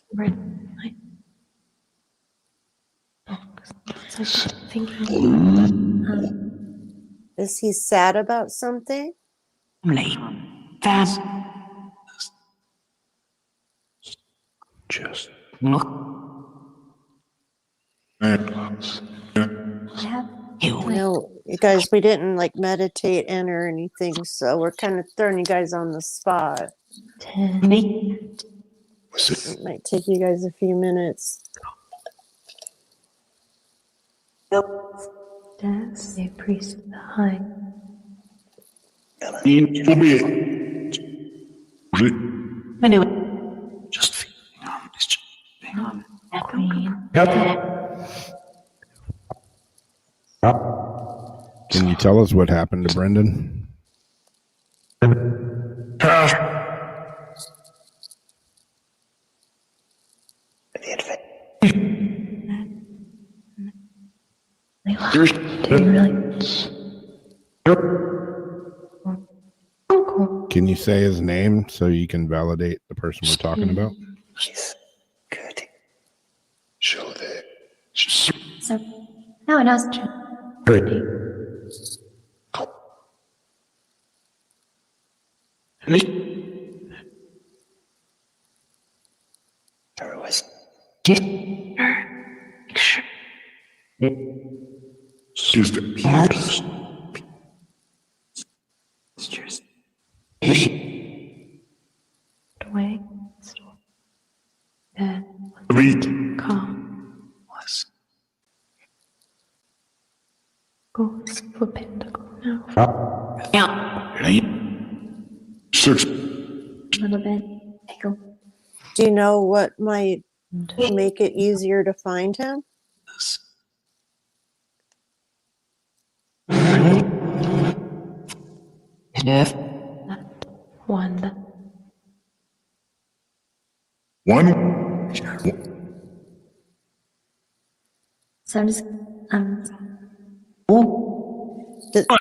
Is he sad about something? Family. Fast. Just. Look. You know, you guys, we didn't like meditate in or anything, so we're kind of throwing you guys on the spot. 10. Me. It might take you guys a few minutes. That's a priest of the high. I I knew it. Just feeling on this. Queen. Can you tell us what happened to Brendan? Do you really? Cool. Can you say his name so you can validate the person we're talking about? Good. Show that. So, no one else. Is that? Away. Dead. Calm. Goes flip it to go now. Yeah. 6. A little bit. Echo. Do you know what might make it easier to find him? One. One. So I'm just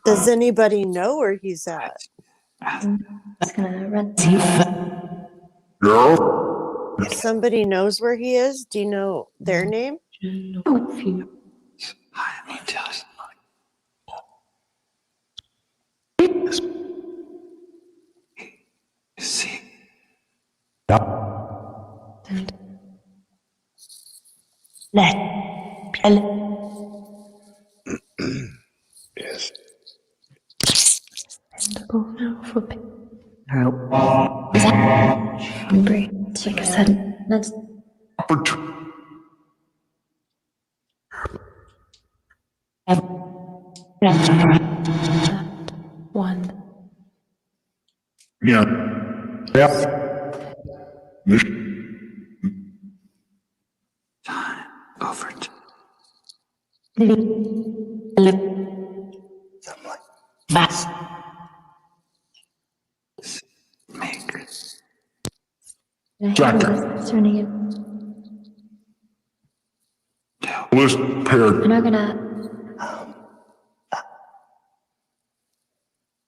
Does anybody know where he's at? just gonna run. Girl. If somebody knows where he is, do you know their name? See. Yes. Go now for break. Like I said, that's one. Yeah. Yep. Time over. Someone make it. Jack. Turning it. List paired. I'm not gonna.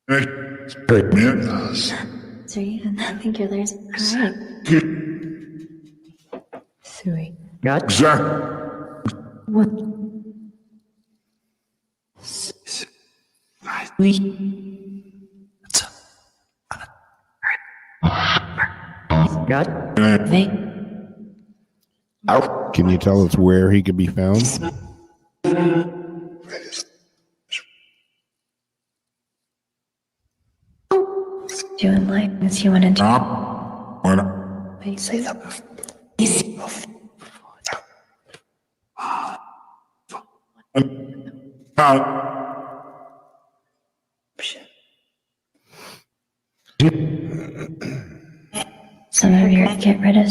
Hey, man. So even I think you're there's. All right. Three. Exact. Can you tell us where he could be found? Doing like as you want to do. One. Wait, say that. Some of your get rid of.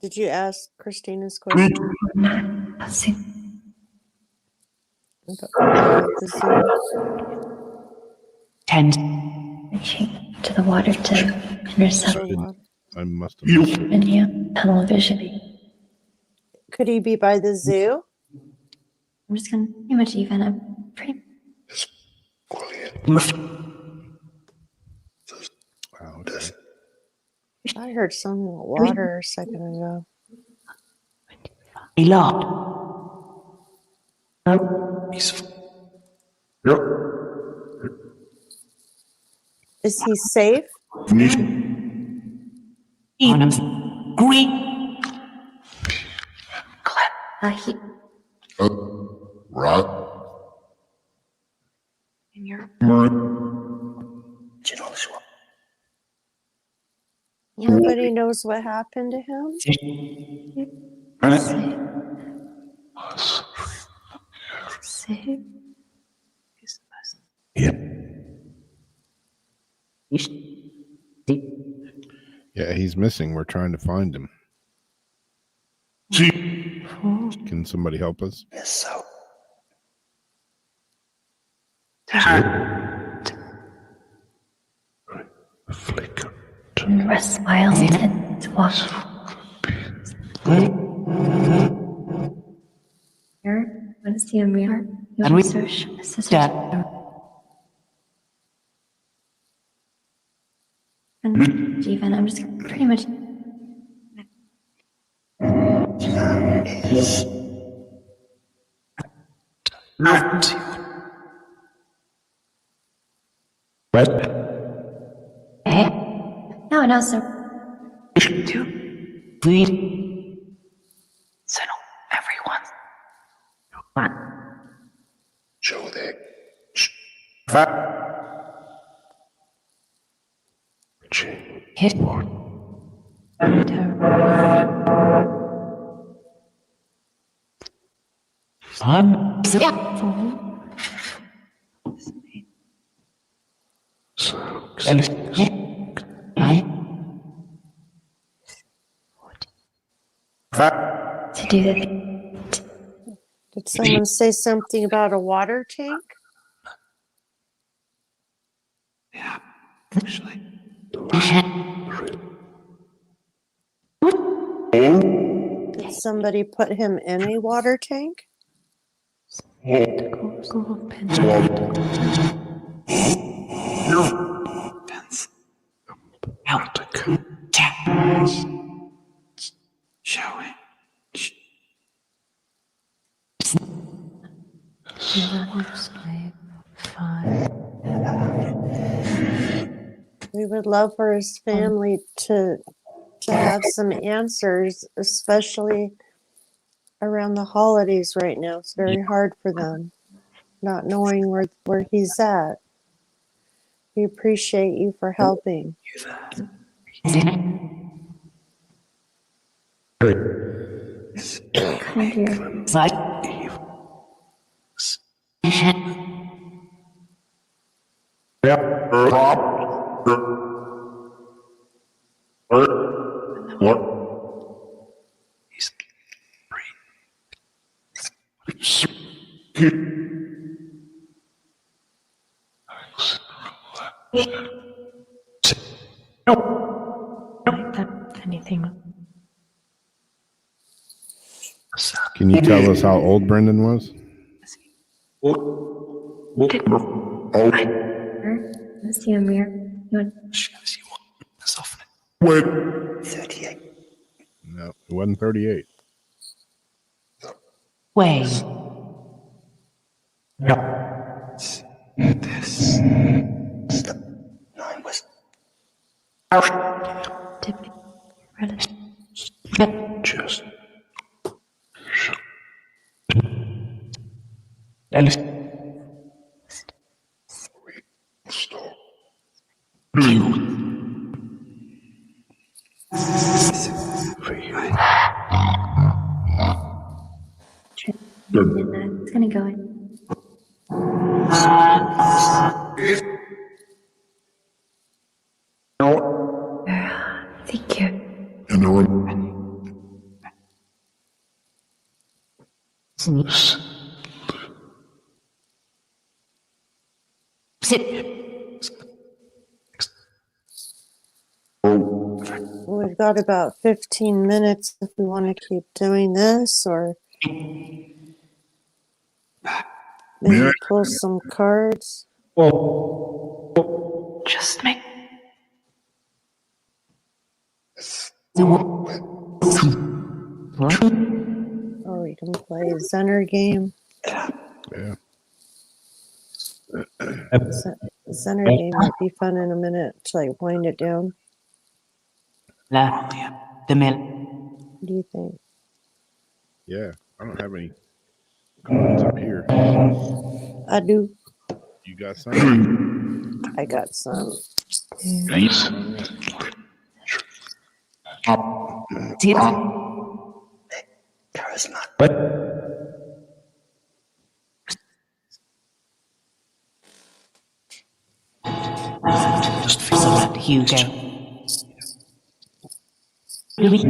Did you ask Christina's question? See. The zoo. Tend. Reaching to the water to intercept I must have missed it. video, tunnel vision. Could he be by the zoo? I'm just gonna pretty much even. I'm pretty. Oh, okay. I heard something about water a second ago. A lot. Yep. Is he safe? Even great. He. Right. In your. Nobody knows what happened to him? Safe. Yeah, he's missing. We're trying to find him. Can somebody help us? Yes, so. Flicker. Rest while to walk. Mirror. Want to see a mirror? You And want we- to search a sister. Dad. And even I'm just pretty much. Is not. No, sir. To lead. Settle everyone. One. Show the. Hit. Fun. to do the Did someone say something about a water tank? Yeah, actually. Did somebody put him in a water tank? pentacles of pentacles. Fence. Out. Tap. Showing. Five. We would love for his family to have some answers, especially around the holidays right now. It's very hard for them, not knowing where he's at. We appreciate you for helping. Kind of. He's If anything. Can you tell us how old Brendan was? Let's see a mirror. Wait. 38. No, it wasn't 38. Wait. This. 9 was. Tip. Relative. Just. Alice. Stop. It's gonna go in. Thank you. You know what? Sit. We've got about 15 minutes if we want to keep doing this, or maybe pull some cards. Just make. Or we can play a Zenner game. Yeah. Zenner game might be fun in a minute to like wind it down. La. The mill. What do you think? Yeah. I don't have any cards up here. I do. You got some? I got some. Nice. See it? Charisma. Just feel that Hugo. Louis.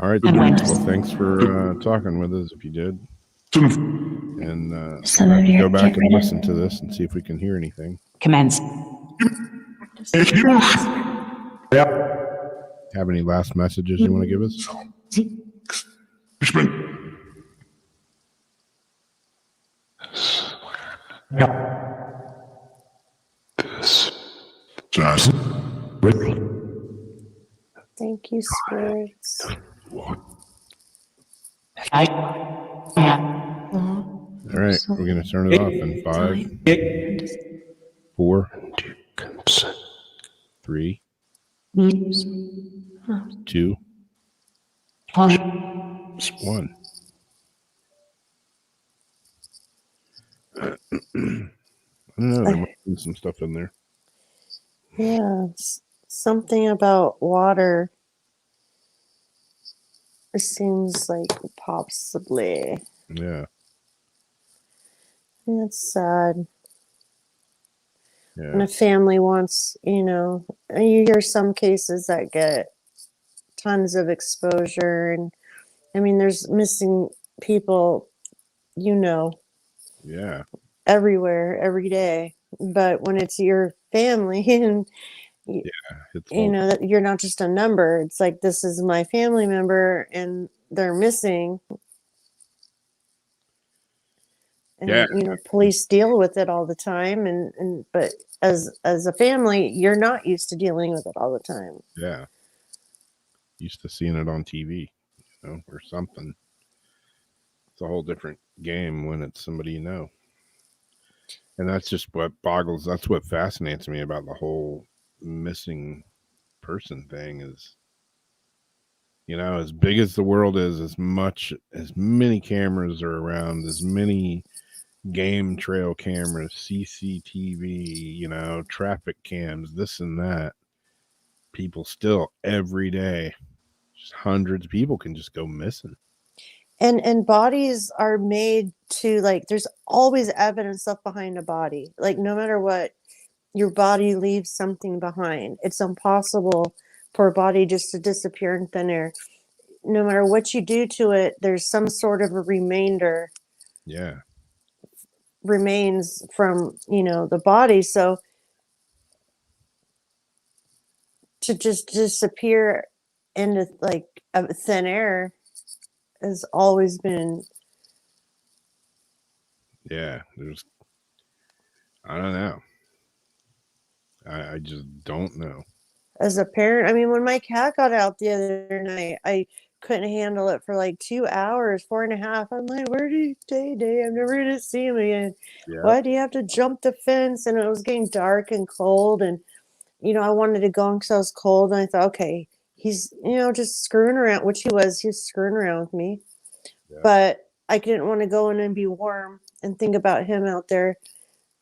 All right. And when- Well, thanks for talking with us if you did. And Some we'll of have to your go back get and rid of- listen to this and see if we can hear anything. Commence. Have any last messages you want to give us? Just Thank you, spirits. All right. We're going to turn it off in 5, 4, 3, 2, 1. I don't know. There might be some stuff in there. Yeah, something about water. It seems like possibly. Yeah. That's sad. And Yeah. a family wants, you hear some cases that get tons of exposure. And I mean, there's missing people, Yeah. everywhere, every day. But when it's your family and, It's multiple. that you're not just a number, it's like, this is my family member and they're missing. Yeah. And, police deal with it all the time. But as a family, you're not used to dealing with it all the time. Yeah. Used to seeing it on TV, or something. It's a whole different game when it's somebody you know. And that's just that's what fascinates me about the whole missing person thing is, as big as the world is, as many cameras are around, as many game trail cameras, CCTV, traffic cams, this and that. People still every day, just hundreds of people can just go missing. And bodies are made to, like, there's always evidence left behind a body. Like, no matter what, your body leaves something behind. It's impossible for a body just to disappear in thin air. No matter what you do to it, there's some sort of a remainder Yeah. remains from, the body. So to just disappear into, like, thin air has always been. Yeah. I don't know. I just don't know. As a parent, I mean, when my cat got out the other night, I couldn't handle it for like 2 hours, 4.5. I'm like, where did he stay, Dave? I'm never gonna see him again. Yeah. Why do you have to jump the fence? And it was getting dark and cold, and I wanted to go because I was cold, and I thought, okay, he's just screwing around, which he was. He was screwing around with me, Yeah. but I didn't want to go in and be warm and think about him out there.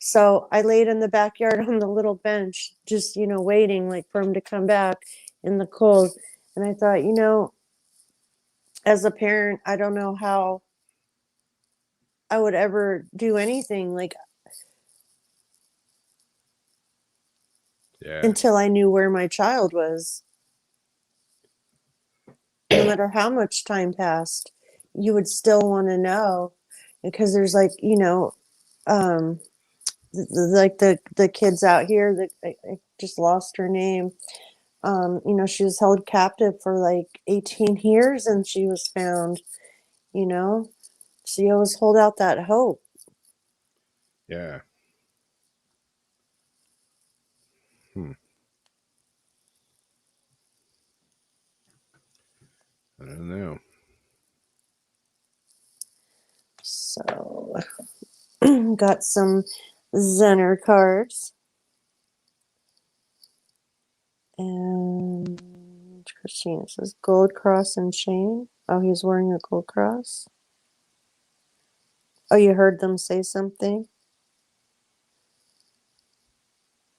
So I laid in the backyard on the little bench, just, waiting like for him to come back in the cold. And I thought, as a parent, I don't know how I would ever do anything like Yeah. until I knew where my child was. No matter how much time passed, you would still want to know, because there's like, like the kids out here that I just lost her name. She was held captive for like 18 years and she was found, so you always hold out that hope. Yeah. I don't know. So got some Zenner cards. And Christine says gold cross and chain. Oh, he's wearing a gold cross. Oh, you heard them say something?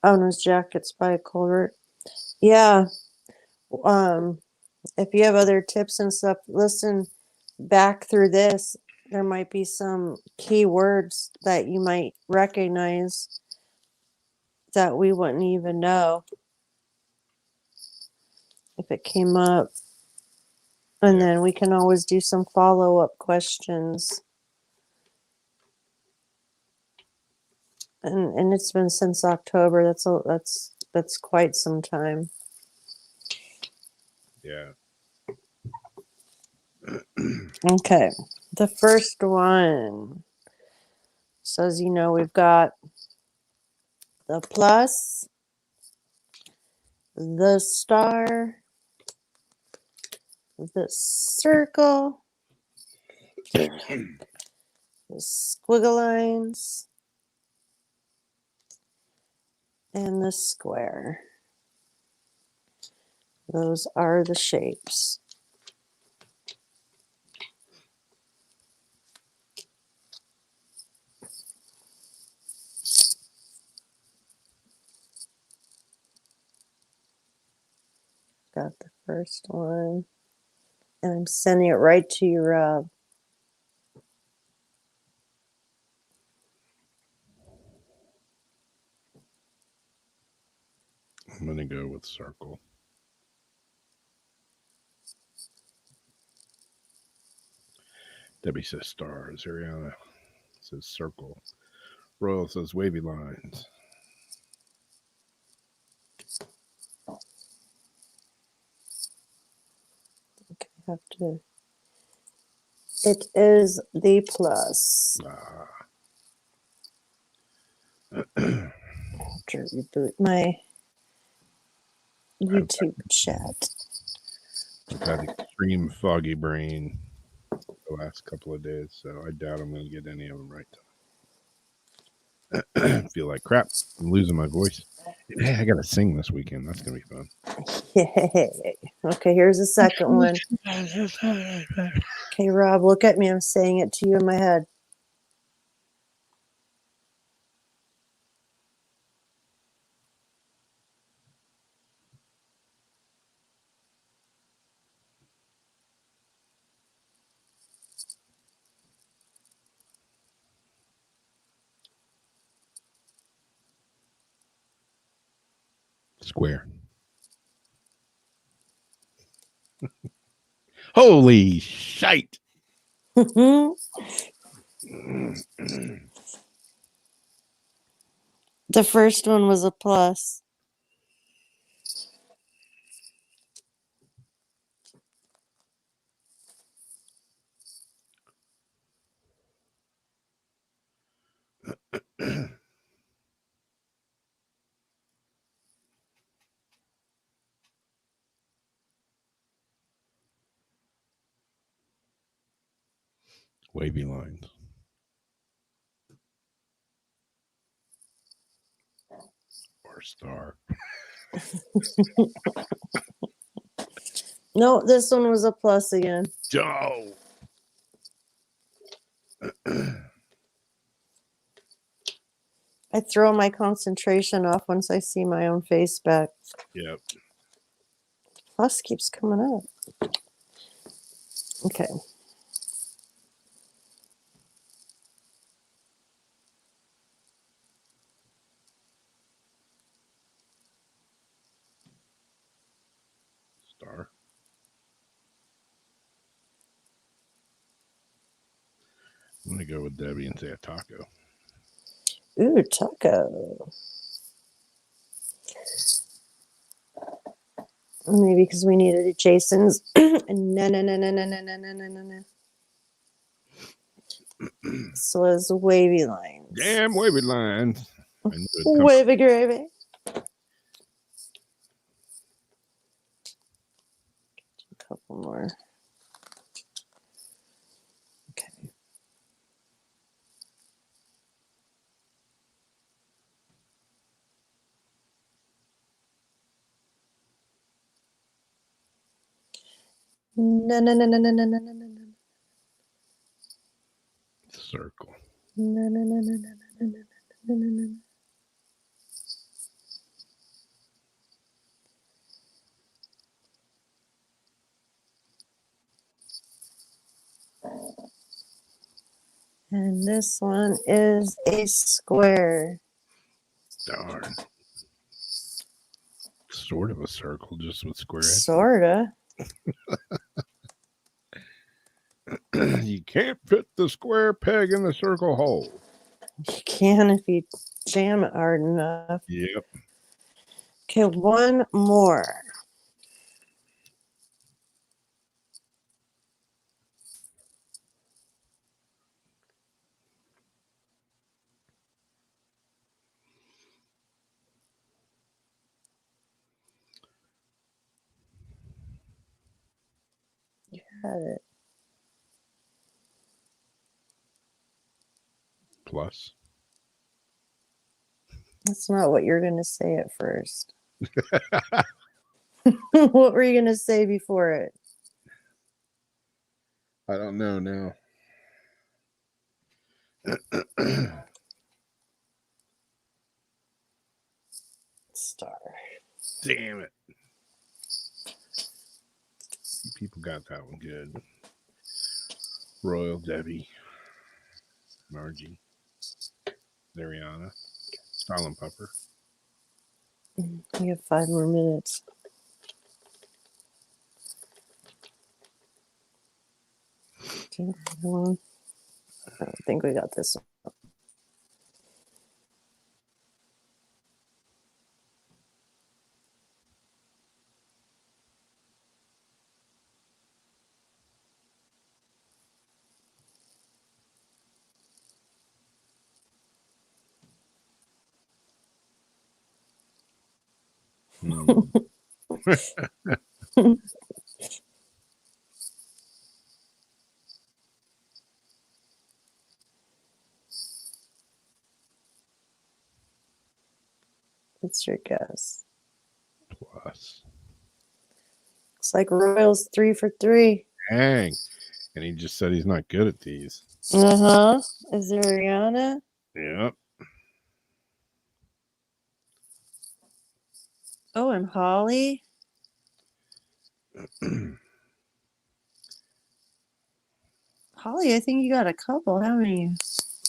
Oh, and his jacket's by a culvert. Yeah. If you have other tips and stuff, listen back through this. There might be some key words that you might recognize that we wouldn't even know if it came up. And Yeah. then we can always do some follow-up questions. And it's been since October. That's quite some time. Yeah. Okay. The first one says, we've got the plus, the star, the circle, the squiggle lines, and the square. Those are the shapes. Got the first one. And I'm sending it right to your I'm going to go with circle. Debbie says stars. Ariana says circle. Royal says wavy lines. Okay, I have to. It is the plus. To reboot my YouTube chat. I've had extreme foggy brain the last couple of days, so I doubt I'm going to get any of them right tonight. Feel like crap. I'm losing my voice. Hey, I got to sing this weekend. That's going to be fun. Yay. Okay, here's the second one. Okay, Rob, look at me. I'm saying it to you in my head. Square. Holy shite. The first one was a plus. Wavy lines. Or star. No, this one was a plus again. Joe. I throw my concentration off once I see my own face back. Yep. Plus keeps coming up. Okay. Star. I'm going to go with Debbie and say a taco. Ooh, taco. Maybe because we needed a Jason's. No. This was wavy lines. Damn wavy lines. I knew it'd come. Wavy gravy. A couple more. Okay. No. Circle. No. And this one is a square. Darn. Sort of a circle, just with square edges. Sorta. You can't fit the square peg in the circle hole. You can if you jam it hard enough. Yep. Okay, one more. You had it. Plus. That's not what you're going to say at first. What were you going to say before it? I don't know now. Star. Damn it. People got that one good. Royal, Debbie, Margie, Ariana, Silent Pupper. We have 5 more minutes. Okay, hold on. I don't think we got this one. Hmm. What's your guess? Plus. Looks like Royal's 3 for 3. Dang. And he just said he's not good at these. Uh-huh. Is there Rihanna? Yep. Oh, and Holly? Holly, I think you got a couple, haven't you?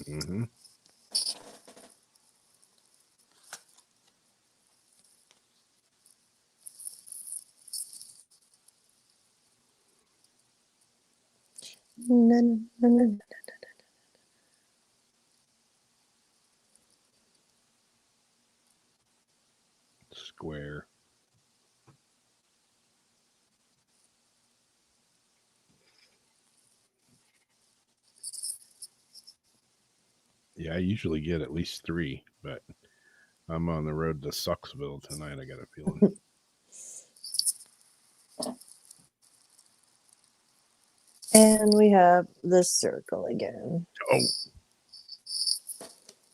Mm-hmm. No, no, no, no. Square. Yeah, I usually get at least 3, but I'm on the road to Sucksville tonight, I got a feeling. And we have the circle again. Oh.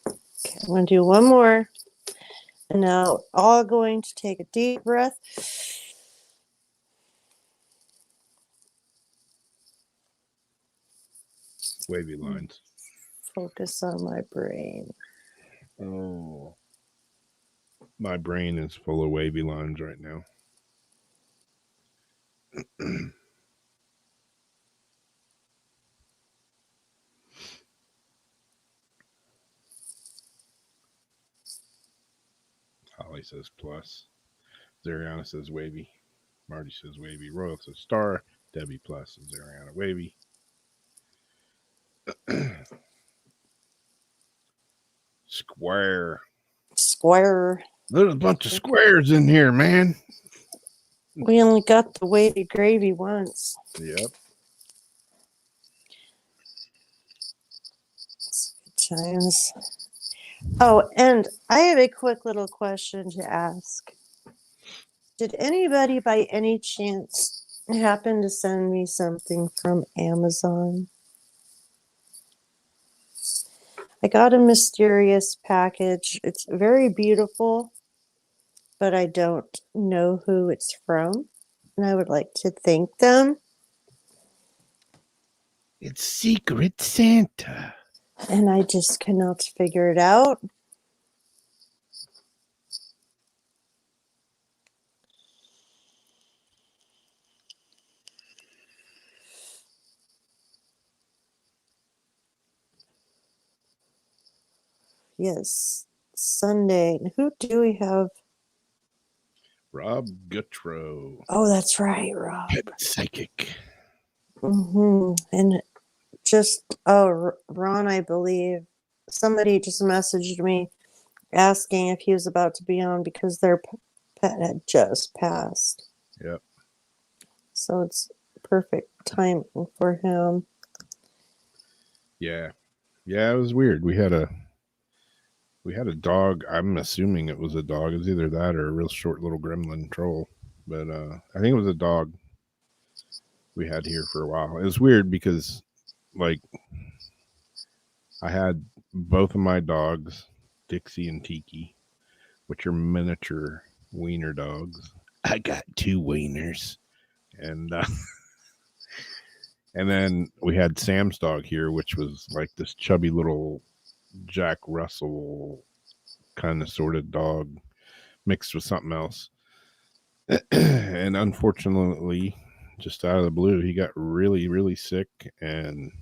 Okay, I'm going to do one more. And now all going to take a deep breath. Wavy lines. Focus on my brain. Oh. My brain is full of wavy lines right now. Holly says plus. Zariana says wavy. Marty says wavy. Royal says star. Debbie plus. Zariana wavy. Square. Square. There's a bunch of squares in here, man. We only got the wavy gravy once. Yep. Times. Oh, and I have a quick little question to ask. Did anybody by any chance happen to send me something from Amazon? I got a mysterious package. It's very beautiful, but I don't know who it's from. And I would like to thank them. It's Secret Santa. And I just cannot figure it out. Yes, Sunday. And who do we have? Rob Guttrow. Oh, that's right, Rob. Pet psychic. And just, Ron, I believe somebody just messaged me asking if he was about to be on because their pet had just passed. Yep. So it's perfect timing for him. Yeah. Yeah, it was weird. We had a dog. I'm assuming it was a dog. It was either that or a real short little gremlin troll. But I think it was a dog we had here for a while. It was weird because, like, I had both of my dogs, Dixie and Tiki, which are miniature wiener dogs. I got 2 wieners. And and then we had Sam's dog here, which was like this chubby little Jack Russell kind of sort of dog mixed with something else. And unfortunately, just out of the blue, he got really, really sick. And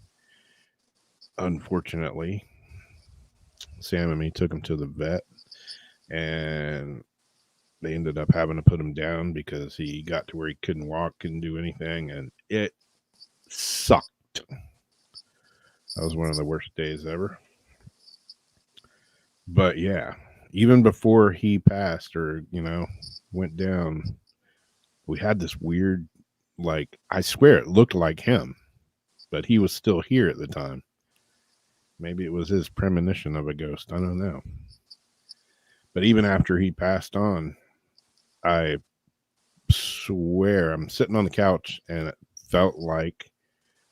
unfortunately, Sam and me took him to the vet. And they ended up having to put him down because he got to where he couldn't walk, couldn't do anything, and it sucked. That was one of the worst days ever. But yeah, even before he passed or, went down, we had this weird, like, I swear it looked like him, but he was still here at the time. Maybe it was his premonition of a ghost. I don't know. But even after he passed on, I swear I'm sitting on the couch and it felt like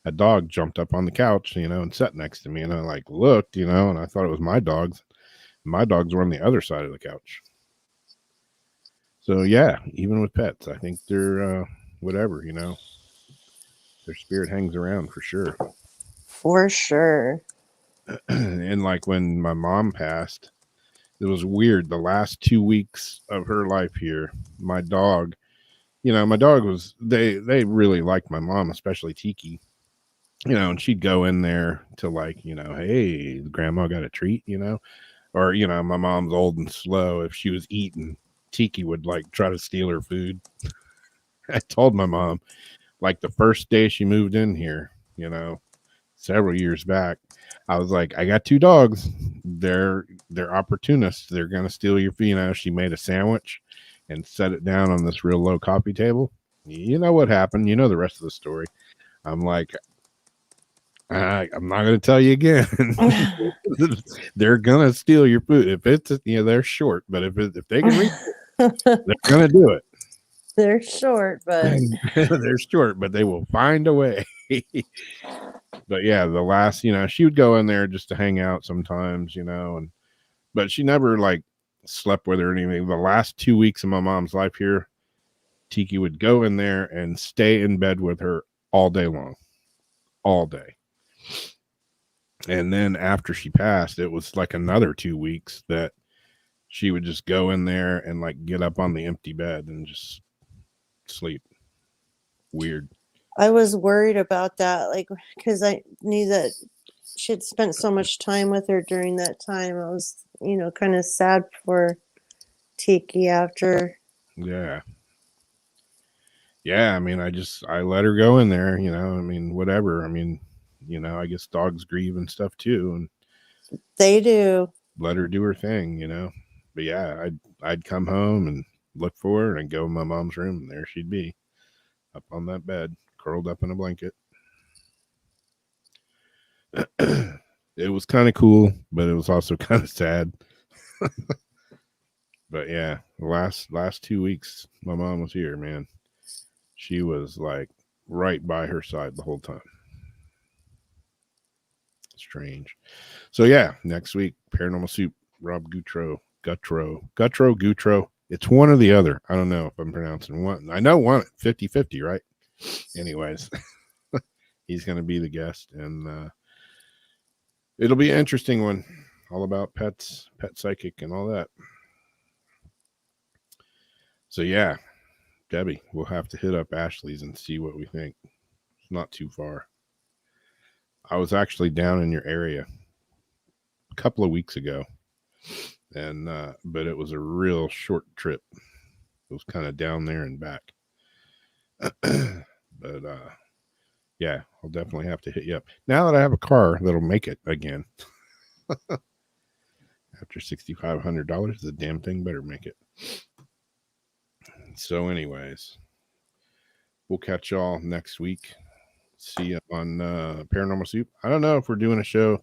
a dog jumped up on the couch, and sat next to me. And I like looked, and I thought it was my dogs. My dogs were on the other side of the couch. So yeah, even with pets, I think they're whatever, their spirit hangs around for sure. For sure. And like when my mom passed, it was weird. The last 2 weeks of her life here, my dog, was they really liked my mom, especially Tiki. And she'd go in there to like, hey, grandma got a treat, or, my mom's old and slow. If she was eating, Tiki would like try to steal her food. I told my mom, like the first day she moved in here, several years back, I was like, I got 2 dogs. They're opportunists. They're going to steal your food. She made a sandwich and set it down on this real low coffee table. You know what happened? You know the rest of the story. I'm like, I'm not going to tell you again. They're going to steal your food. If it's, they're short, but if they can reach it, they're going to do it. They're short, but they're short, but they will find a way. But yeah, the last, she would go in there just to hang out sometimes, but she never like slept with her or anything. The last 2 weeks of my mom's life here, Tiki would go in there and stay in bed with her all day long, all day. And then after she passed, it was like another 2 weeks that she would just go in there and like get up on the empty bed and just sleep. Weird. I was worried about that, like, because I knew that she had spent so much time with her during that time. I was, kind of sad for Tiki after. Yeah. Yeah, I mean, I let her go in there, whatever. I mean, I guess dogs grieve and stuff too, and they do. Let her do her thing, But yeah, I'd come home and look for her and go in my mom's room, and there she'd be, up on that bed, curled up in a blanket. It was kind of cool, but it was also kind of sad. But yeah, the last 2 weeks my mom was here, man. She was like right by her side the whole time. Strange. So yeah, next week, Paranormal Soup, Rob Gutro. It's one or the other. I don't know if I'm pronouncing one. I know one 50-50, right? Anyways, he's going to be the guest, and it'll be an interesting one, all about pets, pet psychic, and all that. So yeah, Debbie, we'll have to hit up Ashley's and see what we think. It's not too far. I was actually down in your area a couple of weeks ago, and but it was a real short trip. It was kind of down there and back. But yeah, I'll definitely have to hit you up now that I have a car that'll make it again. After $6,500, the damn thing better make it. So anyways, we'll catch y'all next week. See you on Paranormal Soup. I don't know if we're doing a show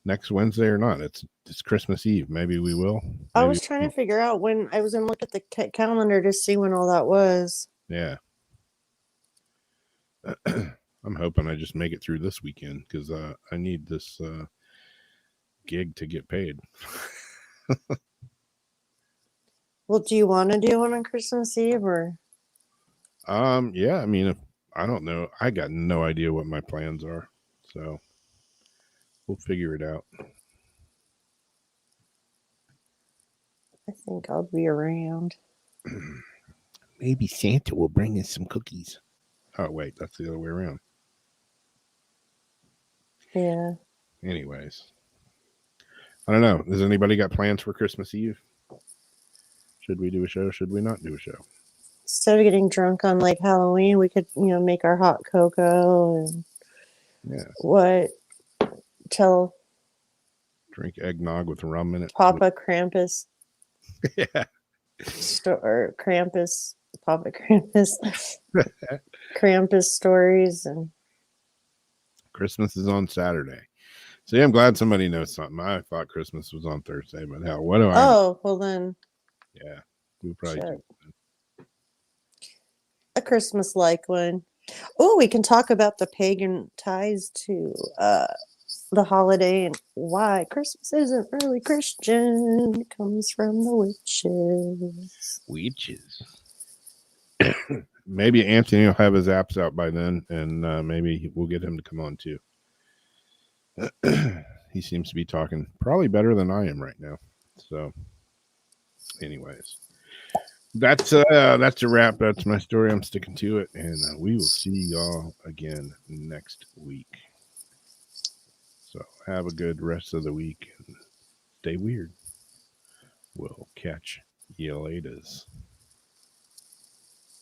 next Wednesday or not. It's Christmas Eve. Maybe we will. Maybe I was trying to figure out when. I was going to look at the calendar to see when all that was. Yeah. I'm hoping I just make it through this weekend because I need this gig to get paid. Well, do you want to do one on Christmas Eve or? Yeah, I mean, I don't know. I got no idea what my plans are, so we'll figure it out. I think I'll be around. Maybe Santa will bring us some cookies. Oh, wait, that's the other way around. Yeah. Anyways, I don't know. Does anybody got plans for Christmas Eve? Should we do a show? Should we not do a show? Instead of getting drunk on like Halloween, we could, make our hot cocoa and Yeah. what? Tell Drink eggnog with rum in it. Papa Krampus Yeah. or Krampus, Papa Krampus, Krampus stories and Christmas is on Saturday. See, I'm glad somebody knows something. I thought Christmas was on Thursday, but hell, what do I know? oh, well then Yeah. We'll probably shit. do. A Christmas like one. Oh, we can talk about the pagan ties to the holiday and why Christmas isn't really Christian. It comes from the witches. Witches. Maybe Anthony will have his apps out by then, and maybe we'll get him to come on too. He seems to be talking probably better than I am right now. So, anyways, that's a wrap. That's my story. I'm sticking to it, and we will see y'all again next week. So have a good rest of the week and stay weird. We'll catch you laters.